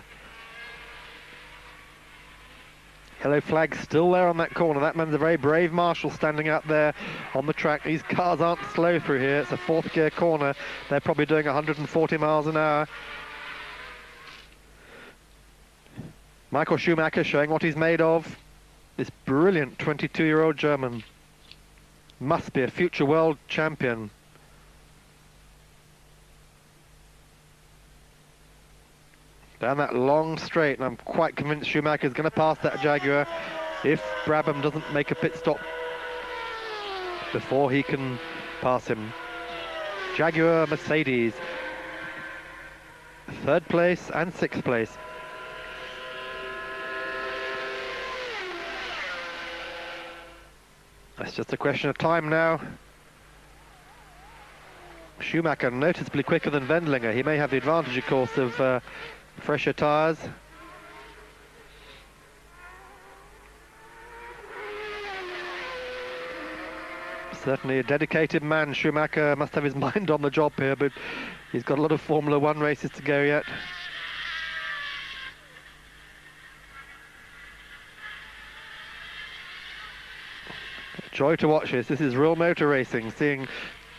Yellow flag still there on that corner. That man's a very brave marshal standing out there on the track. These cars aren't slow through here. It's a 4th gear corner. They're probably doing 140 miles an hour. Michael Schumacher showing what he's made of. This brilliant 22-year-old German must be a future world champion. Down that long straight, and I'm quite convinced Schumacher's going to pass that Jaguar if Brabham doesn't make a pit stop before he can pass him. Jaguar, Mercedes, 3rd place and 6th place. That's just a question of time now. Schumacher noticeably quicker than Wendlinger. He may have the advantage, of course, of fresher tyres. Certainly a dedicated man. Schumacher must have his mind on the job here, but he's got a lot of Formula 1 races to go yet. Joy to watch this. This is real motor racing, seeing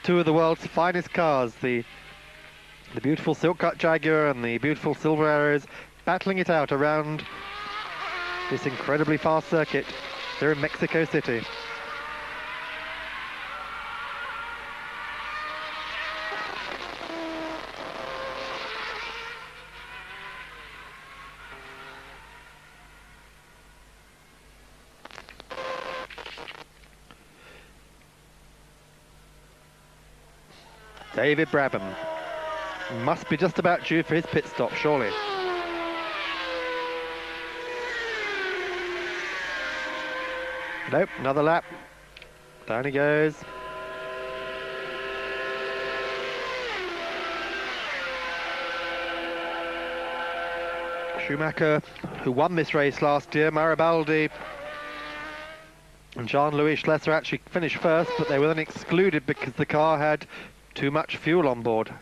2 of the world's finest cars, the beautiful Silk Cut Jaguar and the beautiful Silver Arrows, battling it out around this incredibly fast circuit here in Mexico City. David Brabham must be just about due for his pit stop, surely. Nope, another lap. Down he goes. Schumacher, who won this race last year, Maribaldi and Jean-Louis Schlesser actually finished first, but they were then excluded because the car had too much fuel on board.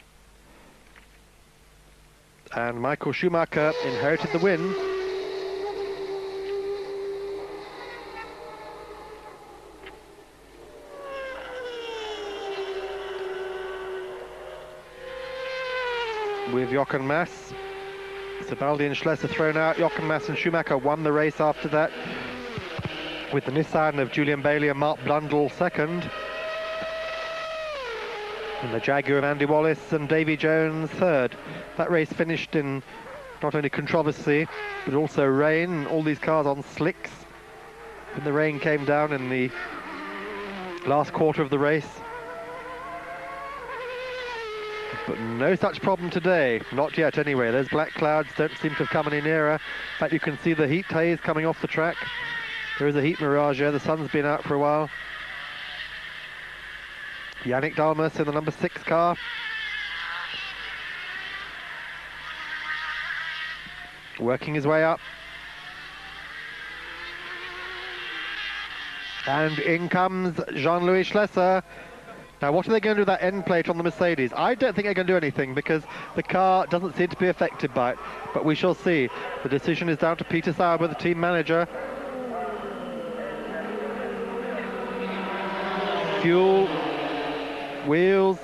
And Michael Schumacher inherited the win. With Jochen Mass. Sabaldi and Schlesser thrown out. Jochen Mass and Schumacher won the race after that, with the Nissan of Julian Bailey and Mark Blundell second. And the Jaguar of Andy Wallace and Davy Jones third. That race finished in not only controversy, but also rain. All these cars on slicks when the rain came down in the last quarter of the race. But no such problem today, not yet anyway. Those black clouds don't seem to have come any nearer. In fact, you can see the heat haze coming off the track. There is a heat mirage here, the sun's been out for a while. Yannick Dalmas in the number 6 car. Working his way up. And in comes Jean-Louis Schlesser. Now, what are they going to do with that end plate on the Mercedes? I don't think they're going to do anything because the car doesn't seem to be affected by it. But we shall see. The decision is down to Peter Sauber, the team manager. Fuel, wheels.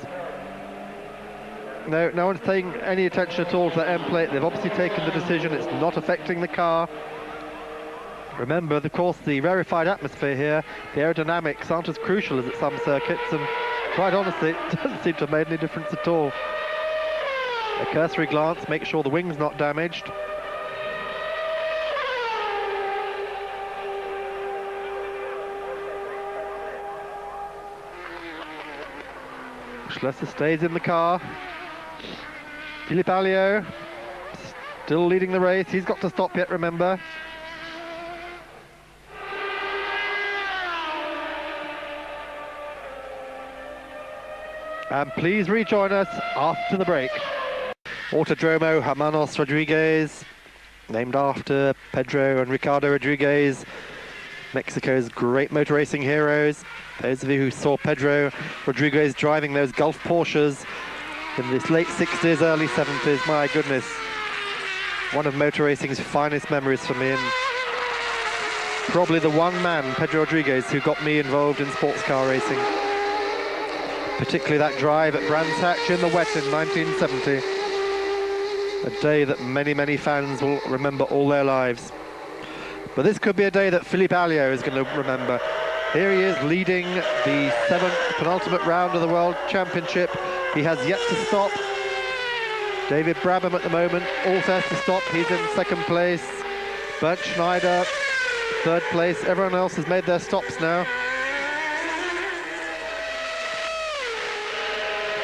No one's paying any attention at all to that end plate. They've obviously taken the decision. It's not affecting the car. Remember, of course, the rarefied atmosphere here, the aerodynamics aren't as crucial as at some circuits, and quite honestly, it doesn't seem to have made any difference at all. A cursory glance, make sure the wing's not damaged. Schlesser stays in the car. Philippe Alliot still leading the race. He's got to stop yet, remember. And please rejoin us after the break. Autódromo Hermanos Rodríguez, named after Pedro and Ricardo Rodríguez, Mexico's great motor racing heroes. Those of you who saw Pedro Rodríguez driving those Gulf Porsches in the late 60s, early 70s, my goodness. One of motor racing's finest memories for me, and probably the one man, Pedro Rodríguez, who got me involved in sports car racing. Particularly that drive at Brands Hatch in the wet in 1970. A day that many, many fans will remember all their lives. But this could be a day that Philippe Alliot is going to remember. Here he is leading the 7th penultimate round of the World Championship. He has yet to stop. David Brabham at the moment also has to stop. He's in 2nd place. Bernd Schneider, 3rd place. Everyone else has made their stops now.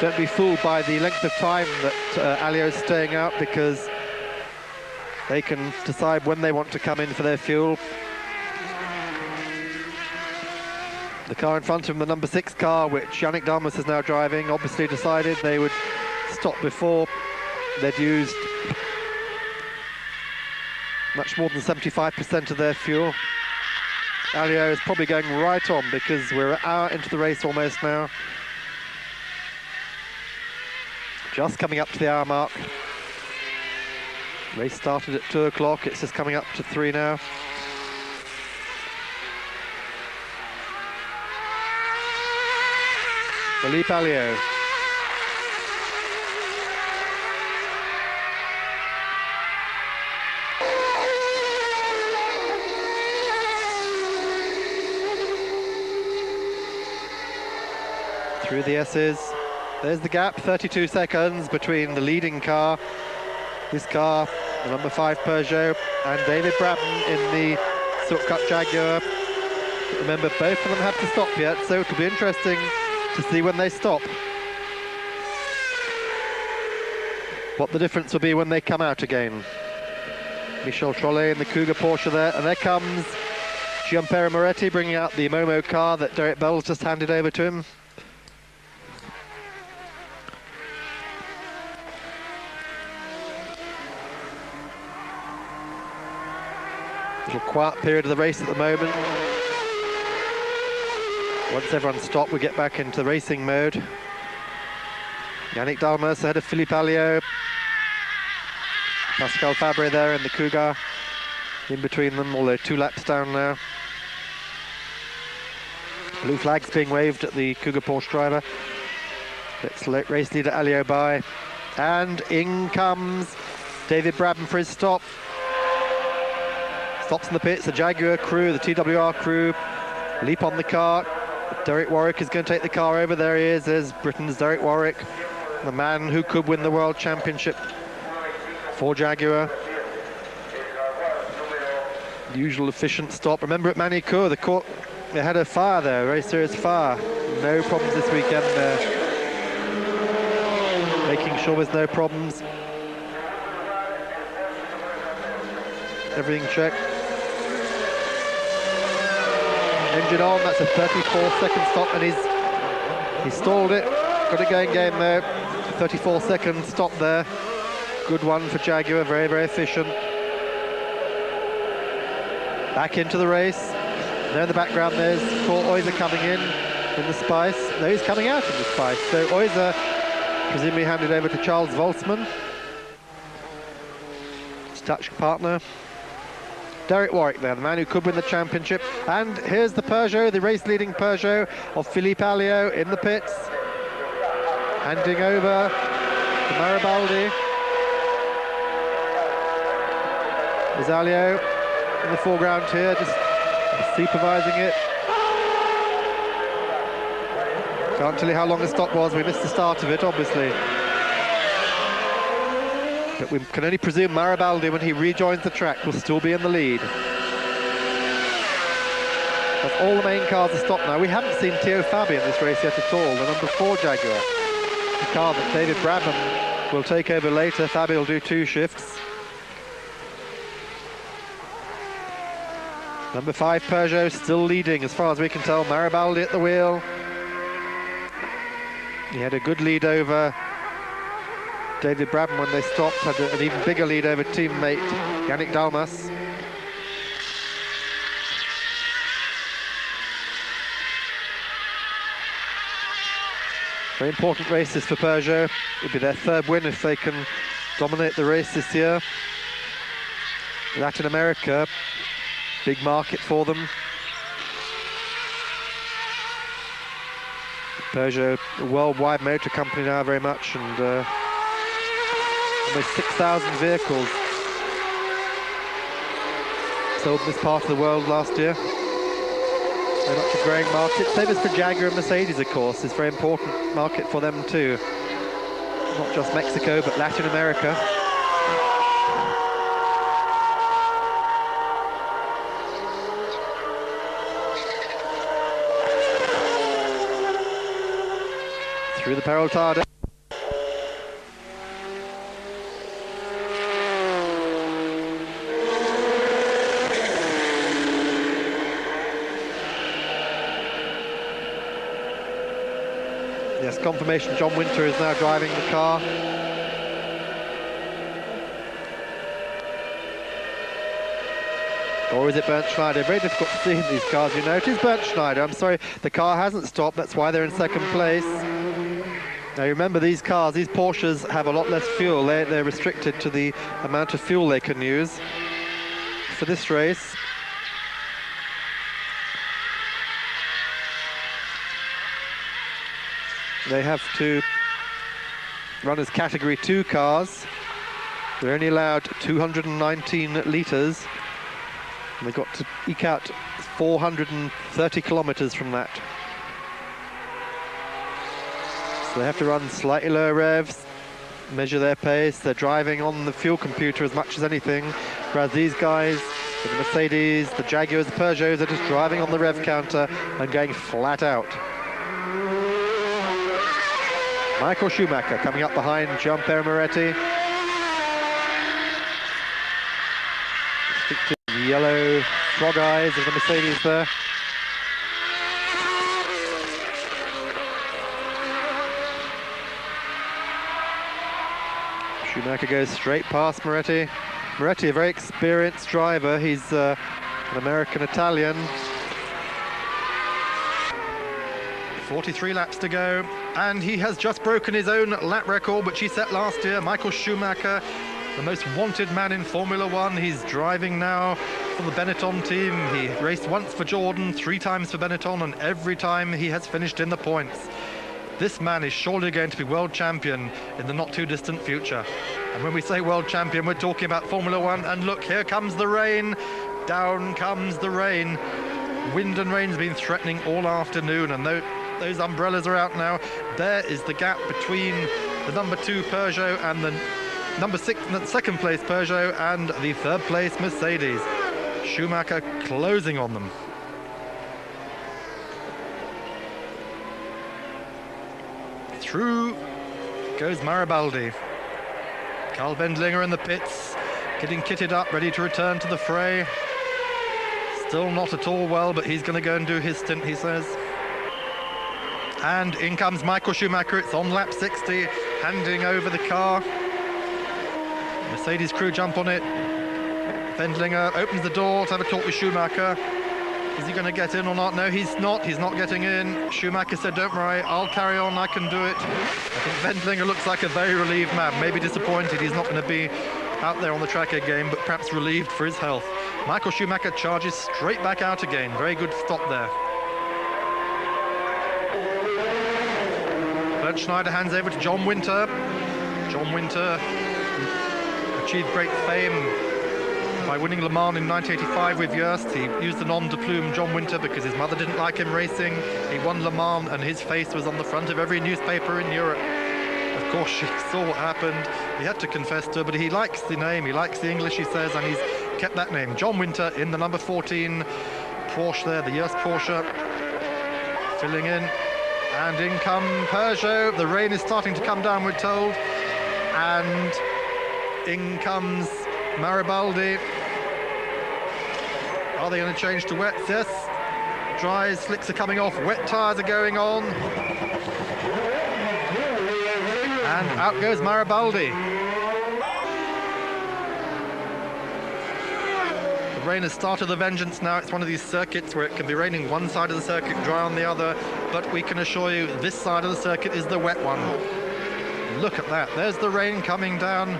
Don't be fooled by the length of time that Alliot is staying out, because they can decide when they want to come in for their fuel. The car in front of him, the number 6 car, which Yannick Dalmas is now driving, obviously decided they would stop before they'd used much more than 75% of their fuel. Alliot is probably going right on, because we're an hour into the race almost now. Just coming up to the hour mark. Race started at 2 o'clock, it's just coming up to 3 now. Philippe Alliot. Through the S's. There's the gap, 32 seconds between the leading car, this car, the number 5 Peugeot, and David Brabham in the Silk Cut Jaguar. But remember, both of them have to stop yet, so it'll be interesting to see when they stop. What the difference will be when they come out again. Michel Trollet in the Cougar Porsche there, and there comes Gianpiero Moretti bringing out the Momo car that Derek Bell's just handed over to him. little quiet period of the race at the moment. Once everyone's stopped, we get back into racing mode. Yannick Dalmas ahead of Philippe Alliot. Pascal Fabre there in the Cougar. In between them, although 2 laps down now. Blue flags being waved at the Cougar Porsche driver. Let's let race leader Alliot by. And in comes David Brabham for his stop. Stops in the pits, the Jaguar crew, the TWR crew leap on the car. Derek Warwick is going to take the car over. There he is, there's Britain's Derek Warwick, the man who could win the World Championship for Jaguar. The usual efficient stop. Remember at Manicourt, they had a fire there, a very serious fire. No problems this weekend there. Making sure there's no problems. Everything checked. Engine on, that's a 34-second stop, and he stalled it. Got it going game though. 34-second stop there. Good one for Jaguar, very, very efficient. Back into the race. There in the background there's Paul Oyser coming in the Spice. No, he's coming out in the Spice. So Oyser presumably handed over to Charles Voltzmann, his Dutch partner. Derek Warwick there, the man who could win the championship. And here's the Peugeot, the race-leading Peugeot of Philippe Alliot in the pits. Handing over to Maribaldi. There's Alliot in the foreground here, just supervising it. Can't tell you how long the stop was, we missed the start of it, obviously. But we can only presume Maribaldi, when he rejoins the track, will still be in the lead. As all the main cars are stopped now. We haven't seen Theo Fabi in this race yet at all, the number 4 Jaguar. The car that David Brabham will take over later. Fabi will do 2 shifts. Number 5 Peugeot still leading as far as we can tell. Maribaldi at the wheel. He had a good lead over David Brabham when they stopped, had an even bigger lead over teammate Yannick Dalmas. Very important races for Peugeot. It'll be their 3rd win if they can dominate the race this year. Latin America, big market for them. Peugeot, a worldwide motor company now very much, and almost 6,000 vehicles sold in this part of the world last year. Very much a growing market. Same as for Jaguar and Mercedes, of course. It's a very important market for them too. Not just Mexico, but Latin America. Through the Peraltada. Yes, confirmation John Winter is now driving the car. Or is it Bernd Schneider? Very difficult to see in these cars, you know. It is Bernd Schneider. I'm sorry, the car hasn't stopped. That's why they're in 2nd place. Now remember, these cars, these Porsches have a lot less fuel. They're restricted to the amount of fuel they can use for this race. They have to run as Category 2 cars. They're only allowed 219 litres. And they've got to eke out 430 kilometres from that. So they have to run slightly lower revs, measure their pace. They're driving on the fuel computer as much as anything, whereas these guys, the Mercedes, the Jaguars, the Peugeots, are just driving on the rev counter and going flat out. Michael Schumacher coming up behind Gianpiero Moretti. Stick to the yellow frog eyes of the Mercedes there. Schumacher goes straight past Moretti. Moretti, a very experienced driver. He's an American-Italian. 43 laps to go, and he has just broken his own lap record, which he set last year. Michael Schumacher, the most wanted man in Formula One. He's driving now for the Benetton team. He raced once for Jordan, 3 times for Benetton, and every time he has finished in the points. This man is surely going to be world champion in the not too distant future. And when we say world champion, we're talking about Formula One. And look, here comes the rain. Down comes the rain. Wind and rain's been threatening all afternoon, and those umbrellas are out now. There is the gap between the number 2 Peugeot and the number 6, second place Peugeot, and the 3rd place Mercedes. Schumacher closing on them. Through goes Maribaldi. Carl Wendlinger in the pits, getting kitted up, ready to return to the fray. Still not at all well, but he's going to go and do his stint, he says. And in comes Michael Schumacher. It's on lap 60, handing over the car. Mercedes crew jump on it. Wendlinger opens the door to have a talk with Schumacher. Is he going to get in or not? No, he's not. He's not getting in. Schumacher said, don't worry, I'll carry on, I can do it. I think Wendlinger looks like a very relieved man, maybe disappointed he's not going to be out there on the track again, but perhaps relieved for his health. Michael Schumacher charges straight back out again. Very good stop there. Bernd Schneider hands over to John Winter. John Winter achieved great fame by winning Le Mans in 1985 with Joest. He used the nom de plume John Winter because his mother didn't like him racing. He won Le Mans and his face was on the front of every newspaper in Europe. Of course, she saw what happened. He had to confess to her, but he likes the name, he likes the English, he says, and he's kept that name. John Winter in the number 14 Porsche there, the Joest Porsche, filling in. And in come Peugeot. The rain is starting to come down, we're told. And in comes Maribaldi. Are they going to change to wets? Yes. Dry slicks are coming off, wet tyres are going on. And out goes Maribaldi. The rain has started the vengeance now. It's one of these circuits where it can be raining one side of the circuit, dry on the other, but we can assure you this side of the circuit is the wet one. Look at that, there's the rain coming down.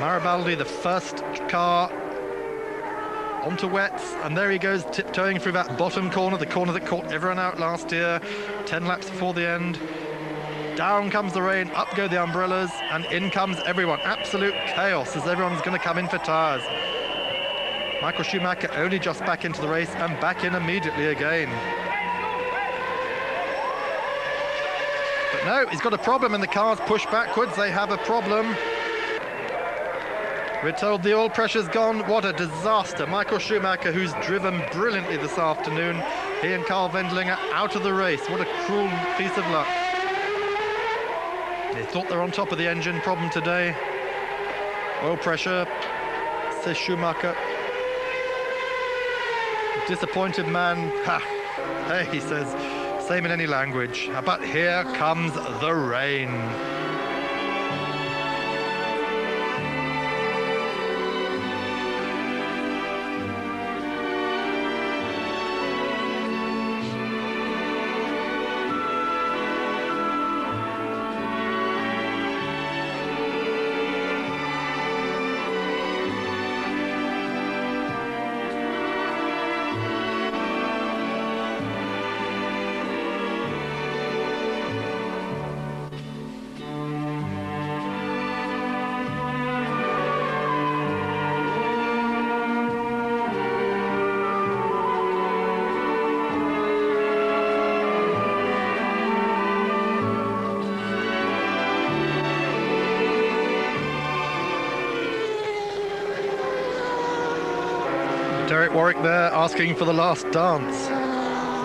Maribaldi, the first car onto wets, and there he goes tiptoeing through that bottom corner, the corner that caught everyone out last year, 10 laps before the end. Down comes the rain, up go the umbrellas, and in comes everyone. Absolute chaos as everyone's going to come in for tyres. Michael Schumacher only just back into the race and back in immediately again. But no, he's got a problem and the car's pushed backwards. They have a problem. We're told the oil pressure's gone. What a disaster. Michael Schumacher, who's driven brilliantly this afternoon, he and Carl Wendlinger out of the race. What a cruel piece of luck. They thought they're on top of the engine problem today. Oil pressure, says Schumacher. Disappointed man. Ha! Hey, he says, same in any language. But here comes the rain. Derek Warwick there asking for the last dance.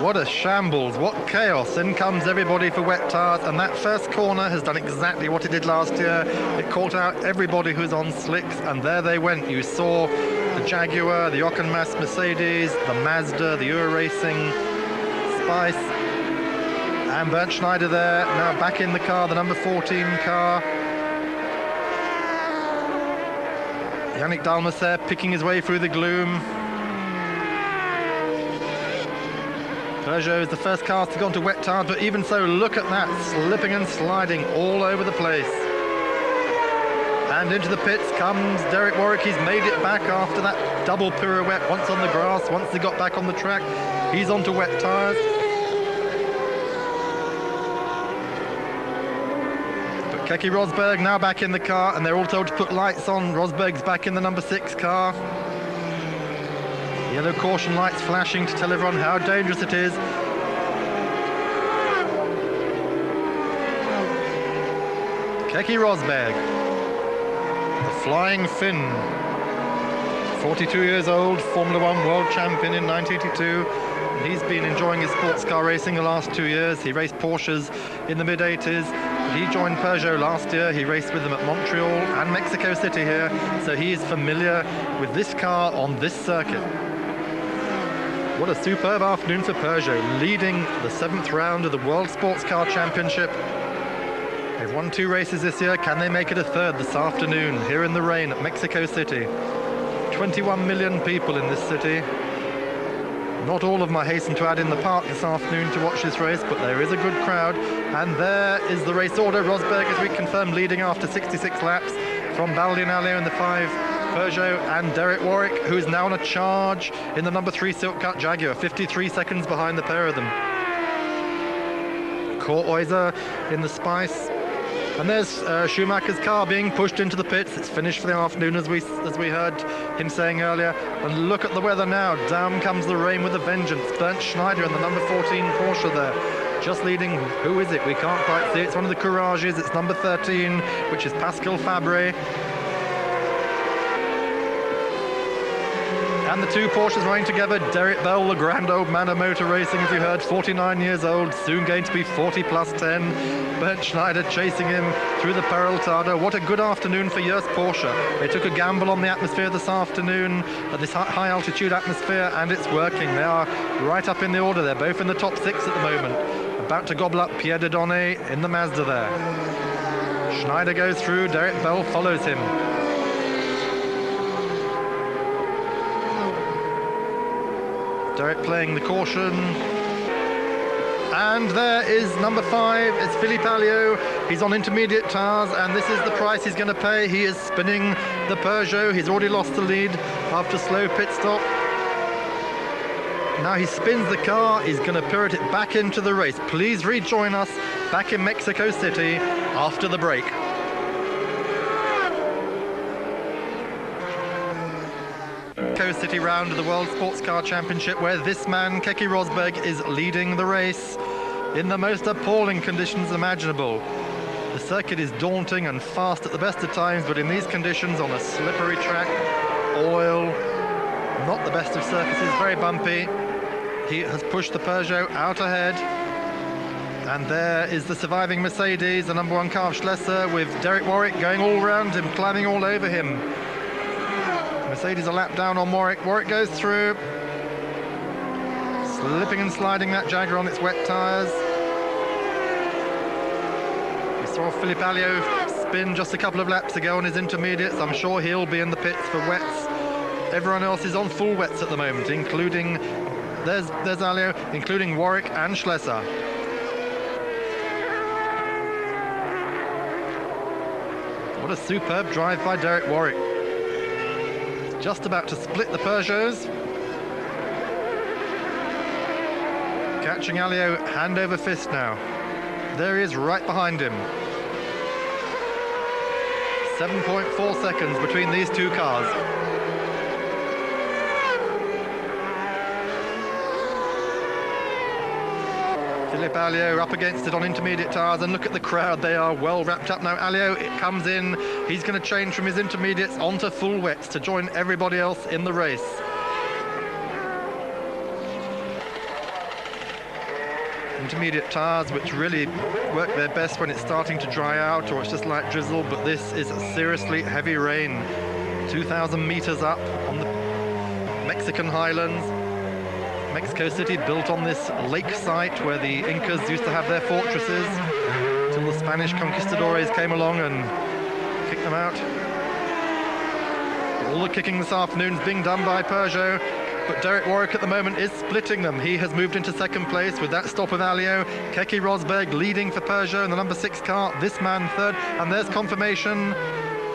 What a shambles, what chaos. In comes everybody for wet tyres, and that first corner has done exactly what it did last year. It caught out everybody who's on slicks, and there they went. You saw the Jaguar, the Ockenmass Mercedes, the Mazda, the Ur Racing, Spice, and Bernd Schneider there, now back in the car, the number 14 car. Yannick Dalmas there, picking his way through the gloom. Peugeot is the first car to go onto wet tires, but even so, look at that, slipping and sliding all over the place. And into the pits comes Derek Warwick. He's made it back after that double pirouette, once on the grass, once he got back on the track. He's onto wet tires. But Keke Rosberg now back in the car, and they're all told to put lights on. Rosberg's back in the number 6 car. Yellow caution lights flashing to tell everyone how dangerous it is. Keke Rosberg, the Flying Finn, 42 years old, Formula 1 world champion in 1982. He's been enjoying his sports car racing the last 2 years. He raced Porsches in the mid-80s. He joined Peugeot last year. He raced with them at Montreal and Mexico City here, so he is familiar with this car on this circuit. What a superb afternoon for Peugeot, leading the 7th round of the World Sports Car Championship. They've won 2 races this year. Can they make it a 3rd this afternoon here in the rain at Mexico City? 21 million people in this city. Not all of them, I hasten to add, in the park this afternoon to watch this race, but there is a good crowd. And there is the race order. Rosberg, as we confirmed, leading after 66 laps from Baldinale in the 5 Peugeot, and Derek Warwick, who is now on a charge in the number 3 Silk Cut Jaguar, 53 seconds behind the pair of them. Kurt Euser in the Spice. And there's Schumacher's car being pushed into the pits. It's finished for the afternoon, as we heard him saying earlier. And look at the weather now. Down comes the rain with a vengeance. Bernd Schneider in the number 14 Porsche there, just leading. Who is it? We can't quite see. It's one of the Courages. It's number 13, which is Pascal Fabre. And the 2 Porsches running together. Derek Bell, the grand old man of motor racing, as you heard, 49 years old, soon going to be 40 plus 10. Bernd Schneider chasing him through the Peraltada. What a good afternoon for Jost Porsche. They took a gamble on the atmosphere this afternoon, this high altitude atmosphere, and it's working. They are right up in the order. They're both in the top 6 at the moment. About to gobble up Pierre Dieudonné in the Mazda there. Schneider goes through, Derek Bell follows him. Derek playing the caution. And there is number 5, it's Philippe Alliot. He's on intermediate tires, and this is the price he's going to pay. He is spinning the Peugeot. He's already lost the lead after a slow pit stop. Now he spins the car. He's going to pirouette it back into the race. Please rejoin us back in Mexico City after the break. City round of the World Sports Car Championship, where this man, Keke Rosberg, is leading the race in the most appalling conditions imaginable. The circuit is daunting and fast at the best of times, but in these conditions, on a slippery track, oil, not the best of surfaces, very bumpy. He has pushed the Peugeot out ahead. And there is the surviving Mercedes, the number 1 car of Schlesser, with Derek Warwick going all around him, climbing all over him. Mercedes a lap down on Warwick. Warwick goes through, slipping and sliding that Jaguar on its wet tyres. We saw Philippe Alliot spin just a couple of laps ago on his intermediates. I'm sure he'll be in the pits for wets. Everyone else is on full wets at the moment, including, there's Alliot, including Warwick and Schlesser. What a superb drive by Derek Warwick. Just about to split the Peugeots. Catching Alliot hand over fist now. There he is right behind him. 7.4 seconds between these 2 cars. Philippe Alliot up against it on intermediate tyres, and look at the crowd. They are well wrapped up now. Alliot, it comes in. He's going to change from his intermediates onto full wets to join everybody else in the race. Intermediate tyres, which really work their best when it's starting to dry out or it's just light drizzle, but this is seriously heavy rain. 2,000 meters up on the Mexican highlands. Mexico City, built on this lake site where the Incas used to have their fortresses till the Spanish conquistadores came along and kicked them out. All the kicking this afternoon is being done by Peugeot, but Derek Warwick at the moment is splitting them. He has moved into second place with that stop of Alio. Keke Rosberg leading for Peugeot in the number 6 car. This man third, and there's confirmation.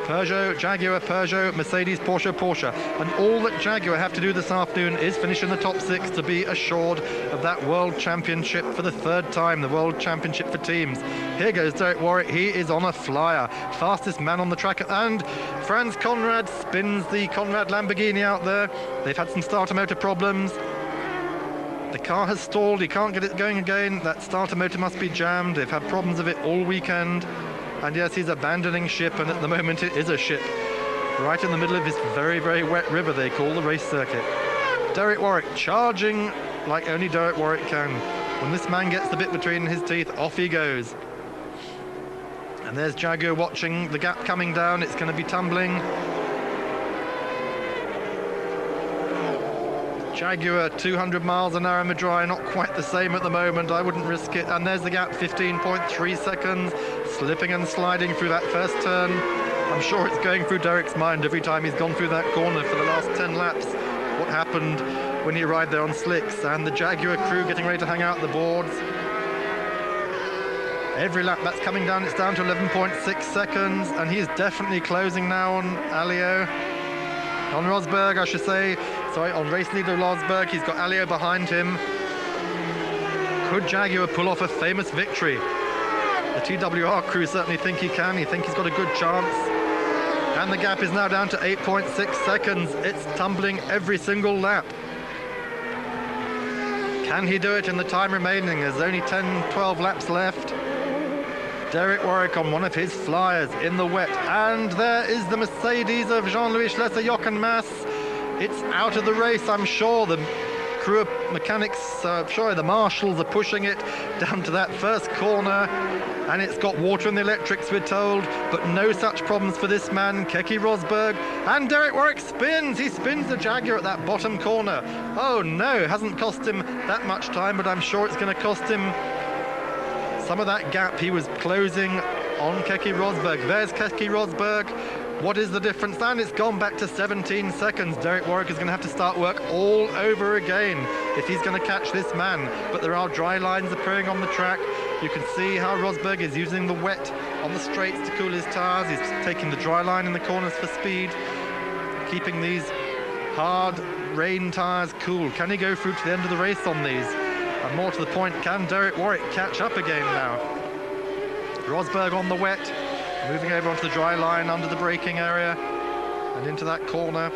Peugeot, Jaguar, Peugeot, Mercedes, Porsche. And all that Jaguar have to do this afternoon is finish in the top 6 to be assured of that World Championship for the third time, the World Championship for teams. Here goes Derek Warwick. He is on a flyer. Fastest man on the track. And Franz Conrad spins the Conrad Lamborghini out there. They've had some starter motor problems. The car has stalled. He can't get it going again. That starter motor must be jammed. They've had problems of it all weekend. And yes, he's abandoning ship, and at the moment it is a ship. Right in the middle of this very, very wet river they call the race circuit. Derek Warwick charging like only Derek Warwick can. When this man gets the bit between his teeth, off he goes. And there's Jaguar watching the gap coming down. It's going to be tumbling. Jaguar 200 miles an hour in the dry, not quite the same at the moment. I wouldn't risk it. And there's the gap, 15.3 seconds, slipping and sliding through that first turn. I'm sure it's going through Derek's mind every time he's gone through that corner for the last 10 laps. What happened when he arrived there on slicks? And the Jaguar crew getting ready to hang out the boards. Every lap that's coming down, it's down to 11.6 seconds, and he's definitely closing now on Alio. On Rosberg, I should say. Sorry, on race leader Rosberg. He's got Alio behind him. Could Jaguar pull off a famous victory? The TWR crew certainly think he can. He think he's got a good chance. And the gap is now down to 8.6 seconds. It's tumbling every single lap. Can he do it in the time remaining? There's only 10, 12 laps left. Derek Warwick on one of his flyers in the wet. And there is the Mercedes of Jean-Louis Schlesser, Jochen Mass. It's out of the race, I'm sure. The crew of mechanics, the marshals are pushing it down to that first corner. And it's got water in the electrics, we're told. But no such problems for this man, Keke Rosberg. And Derek Warwick spins. He spins the Jaguar at that bottom corner. Oh no, it hasn't cost him that much time, but I'm sure it's going to cost him some of that gap he was closing on Keke Rosberg. There's Keke Rosberg. What is the difference? And it's gone back to 17 seconds. Derek Warwick is going to have to start work all over again if he's going to catch this man. But there are dry lines appearing on the track. You can see how Rosberg is using the wet on the straights to cool his tires. He's taking the dry line in the corners for speed, keeping these hard rain tires cool. Can he go through to the end of the race on these? And more to the point, can Derek Warwick catch up again now? Rosberg on the wet, moving over onto the dry line under the braking area and into that corner.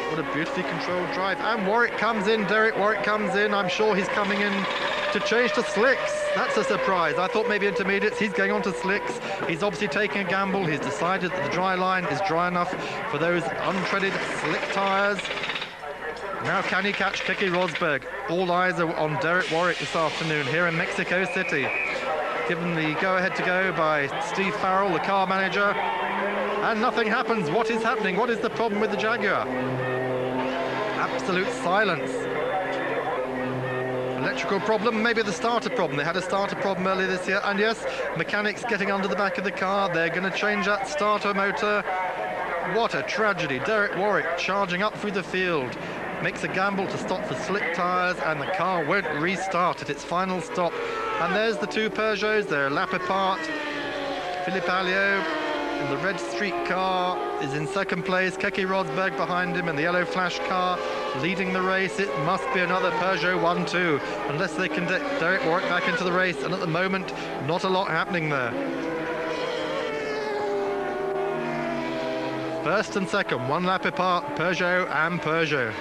What a beautifully controlled drive. And Warwick comes in, Derek Warwick comes in. I'm sure he's coming in to change to slicks. That's a surprise. I thought maybe intermediates. He's going on to slicks. He's obviously taking a gamble. He's decided that the dry line is dry enough for those untreaded slick tires. Now can he catch Keke Rosberg? All eyes are on Derek Warwick this afternoon here in Mexico City. Given the go-ahead to go by Steve Farrell, the car manager. And nothing happens. What is happening? What is the problem with the Jaguar? Absolute silence. Electrical problem, maybe the starter problem. They had a starter problem earlier this year. And yes, mechanics getting under the back of the car. They're going to change that starter motor. What a tragedy. Derek Warwick charging up through the field. Makes a gamble to stop for slick tyres, and the car won't restart at its final stop. And there's the two Peugeots. They're a lap apart. Philippe Alliot in the red street car is in second place. Keke Rosberg behind him in the yellow flash car leading the race. It must be another Peugeot 1-2 unless they can get Derek Warwick back into the race, and at the moment not a lot happening there. First and second, one lap apart, Peugeot and Peugeot.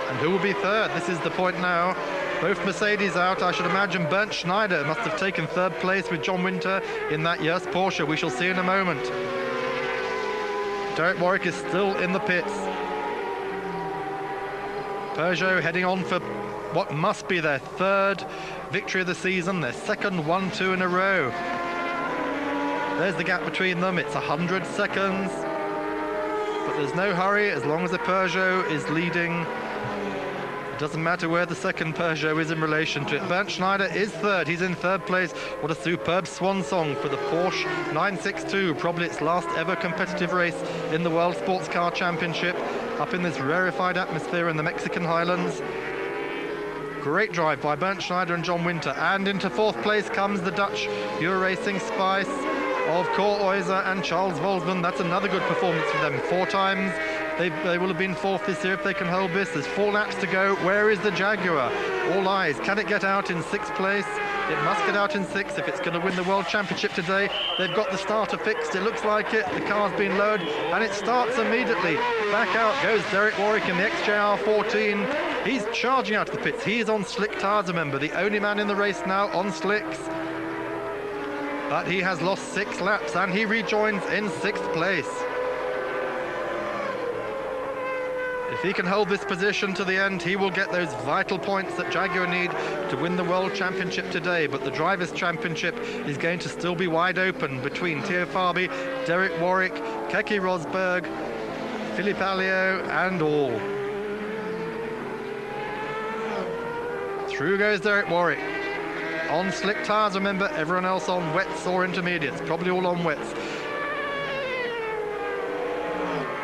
And who will be third? This is the point now. Both Mercedes out. I should imagine Bernd Schneider must have taken third place with John Winter in that year's Porsche. We shall see in a moment. Derek Warwick is still in the pits. Peugeot heading on for what must be their third victory of the season, their second 1-2 in a row. There's the gap between them. It's 100 seconds. But there's no hurry as long as the Peugeot is leading It doesn't matter where the second Peugeot is in relation to it. Bernd Schneider is third. He's in third place. What a superb swan song for the Porsche 962. Probably its last ever competitive race in the World Sports Car Championship, up in this rarefied atmosphere in the Mexican highlands. Great drive by Bernd Schneider and John Winter. And into fourth place comes the Dutch Euro Racing Spice of Cor Oyser and Charles Volsman. That's another good performance for them. 4 times. They will have been fourth this year if they can hold this. There's 4 laps to go. Where is the Jaguar? All eyes. Can it get out in 6th place? It must get out in 6th if it's going to win the World Championship today. They've got the starter fixed. It looks like it. The car's been lowered and it starts immediately. Back out goes Derek Warwick in the XJR14. He's charging out of the pits. He is on slick tyres, remember. The only man in the race now on slicks. But he has lost 6 laps and he rejoins in 6th place. If he can hold this position to the end, he will get those vital points that Jaguar need to win the World Championship today. But the Drivers' Championship is going to still be wide open between Theo Fabi, Derek Warwick, Keke Rosberg, Philippe Alliot and all. Through goes Derek Warwick. On slick tyres, remember, everyone else on wets or intermediates, probably all on wets.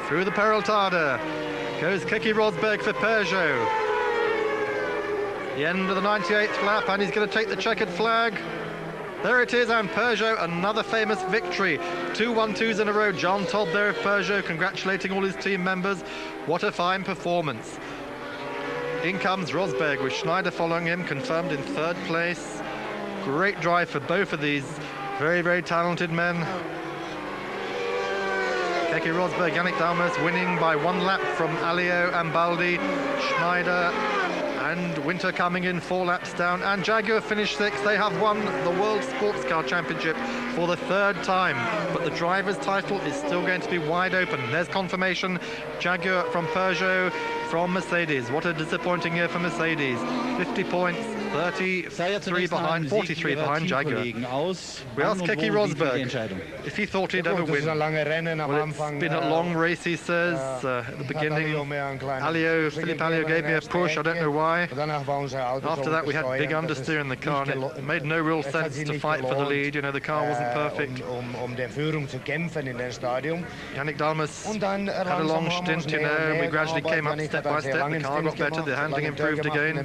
Through the Peraltada goes Keke Rosberg for Peugeot. The end of the 98th lap, and he's going to take the checkered flag. There it is, and Peugeot, another famous victory. 2 1-2s in a row. John Todd there of Peugeot, congratulating all his team members. What a fine performance. In comes Rosberg with Schneider following him, confirmed in 3rd place. Great drive for both of these very, very talented men. Keke Rosberg, Yannick Dalmas winning by 1 lap from Alliot and Baldi. Schneider and Winter coming in 4 laps down, and Jaguar finished 6th. They have won the World Sports Car Championship for the 3rd time, but the driver's title is still going to be wide open. There's confirmation. Jaguar from Peugeot, from Mercedes. What a disappointing year for Mercedes. 50 points, 33 behind, 43 behind Jaguar. We asked Keke Rosberg if he thought he'd ever win. Well, it's been a long race, he says. At the beginning, Philippe Alliot gave me a push, I don't know why. After that, we had big understeer in the car, and it made no real sense to fight for the lead. You know, the car wasn't perfect. Yannick Dalmas had a long stint, you know, and we gradually came up step by step. The car got better, the handling improved again.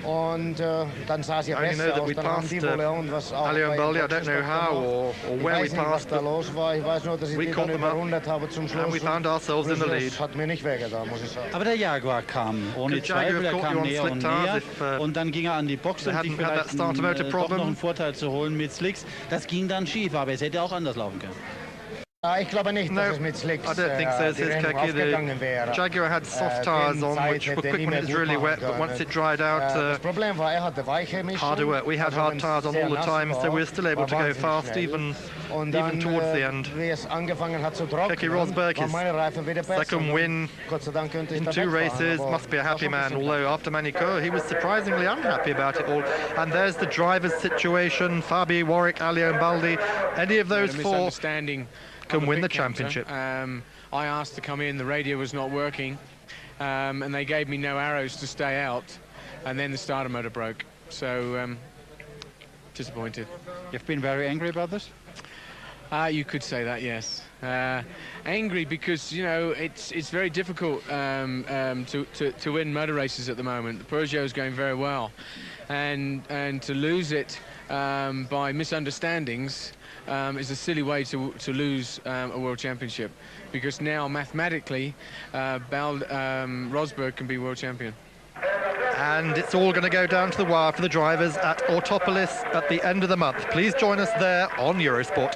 I only know that we passed Alliot and Baldi. I don't know how or where we passed, but we caught them up and we found ourselves in the lead. Aber der Jaguar kam ohne Zweifel, kam näher und näher und dann ging an die Box, um sich vielleicht doch noch einen Vorteil zu holen mit Slicks. Das ging dann schief, aber es hätte auch anders laufen können. I don't think so, says Keke. The Jaguar had soft tyres on, which were quick when it was really wet, but once it dried out, harder work. We had hard tyres on all the time, so we were still able to go fast, even towards the end. Keke Rosberg, his 2nd win in 2 races, must be a happy man, although after Manicourt, he was surprisingly unhappy about it all. And there's the driver's situation. Fabi, Warwick, Alliot and Baldi, any of those 4 can win the championship. I asked to come in, the radio was not working, and they gave me no arrows to stay out, and then the starter motor broke. So disappointed. You've been very angry about this? You could say that, yes. Angry because, you know, it's very difficult to win motor races at the moment. The Peugeot is going very well, and to lose it by misunderstandings is a silly way to lose a world championship, because now mathematically Rosberg can be world champion. And it's all going to go down to the wire for the drivers at Autopolis at the end of the month. Please join us there on Eurosport.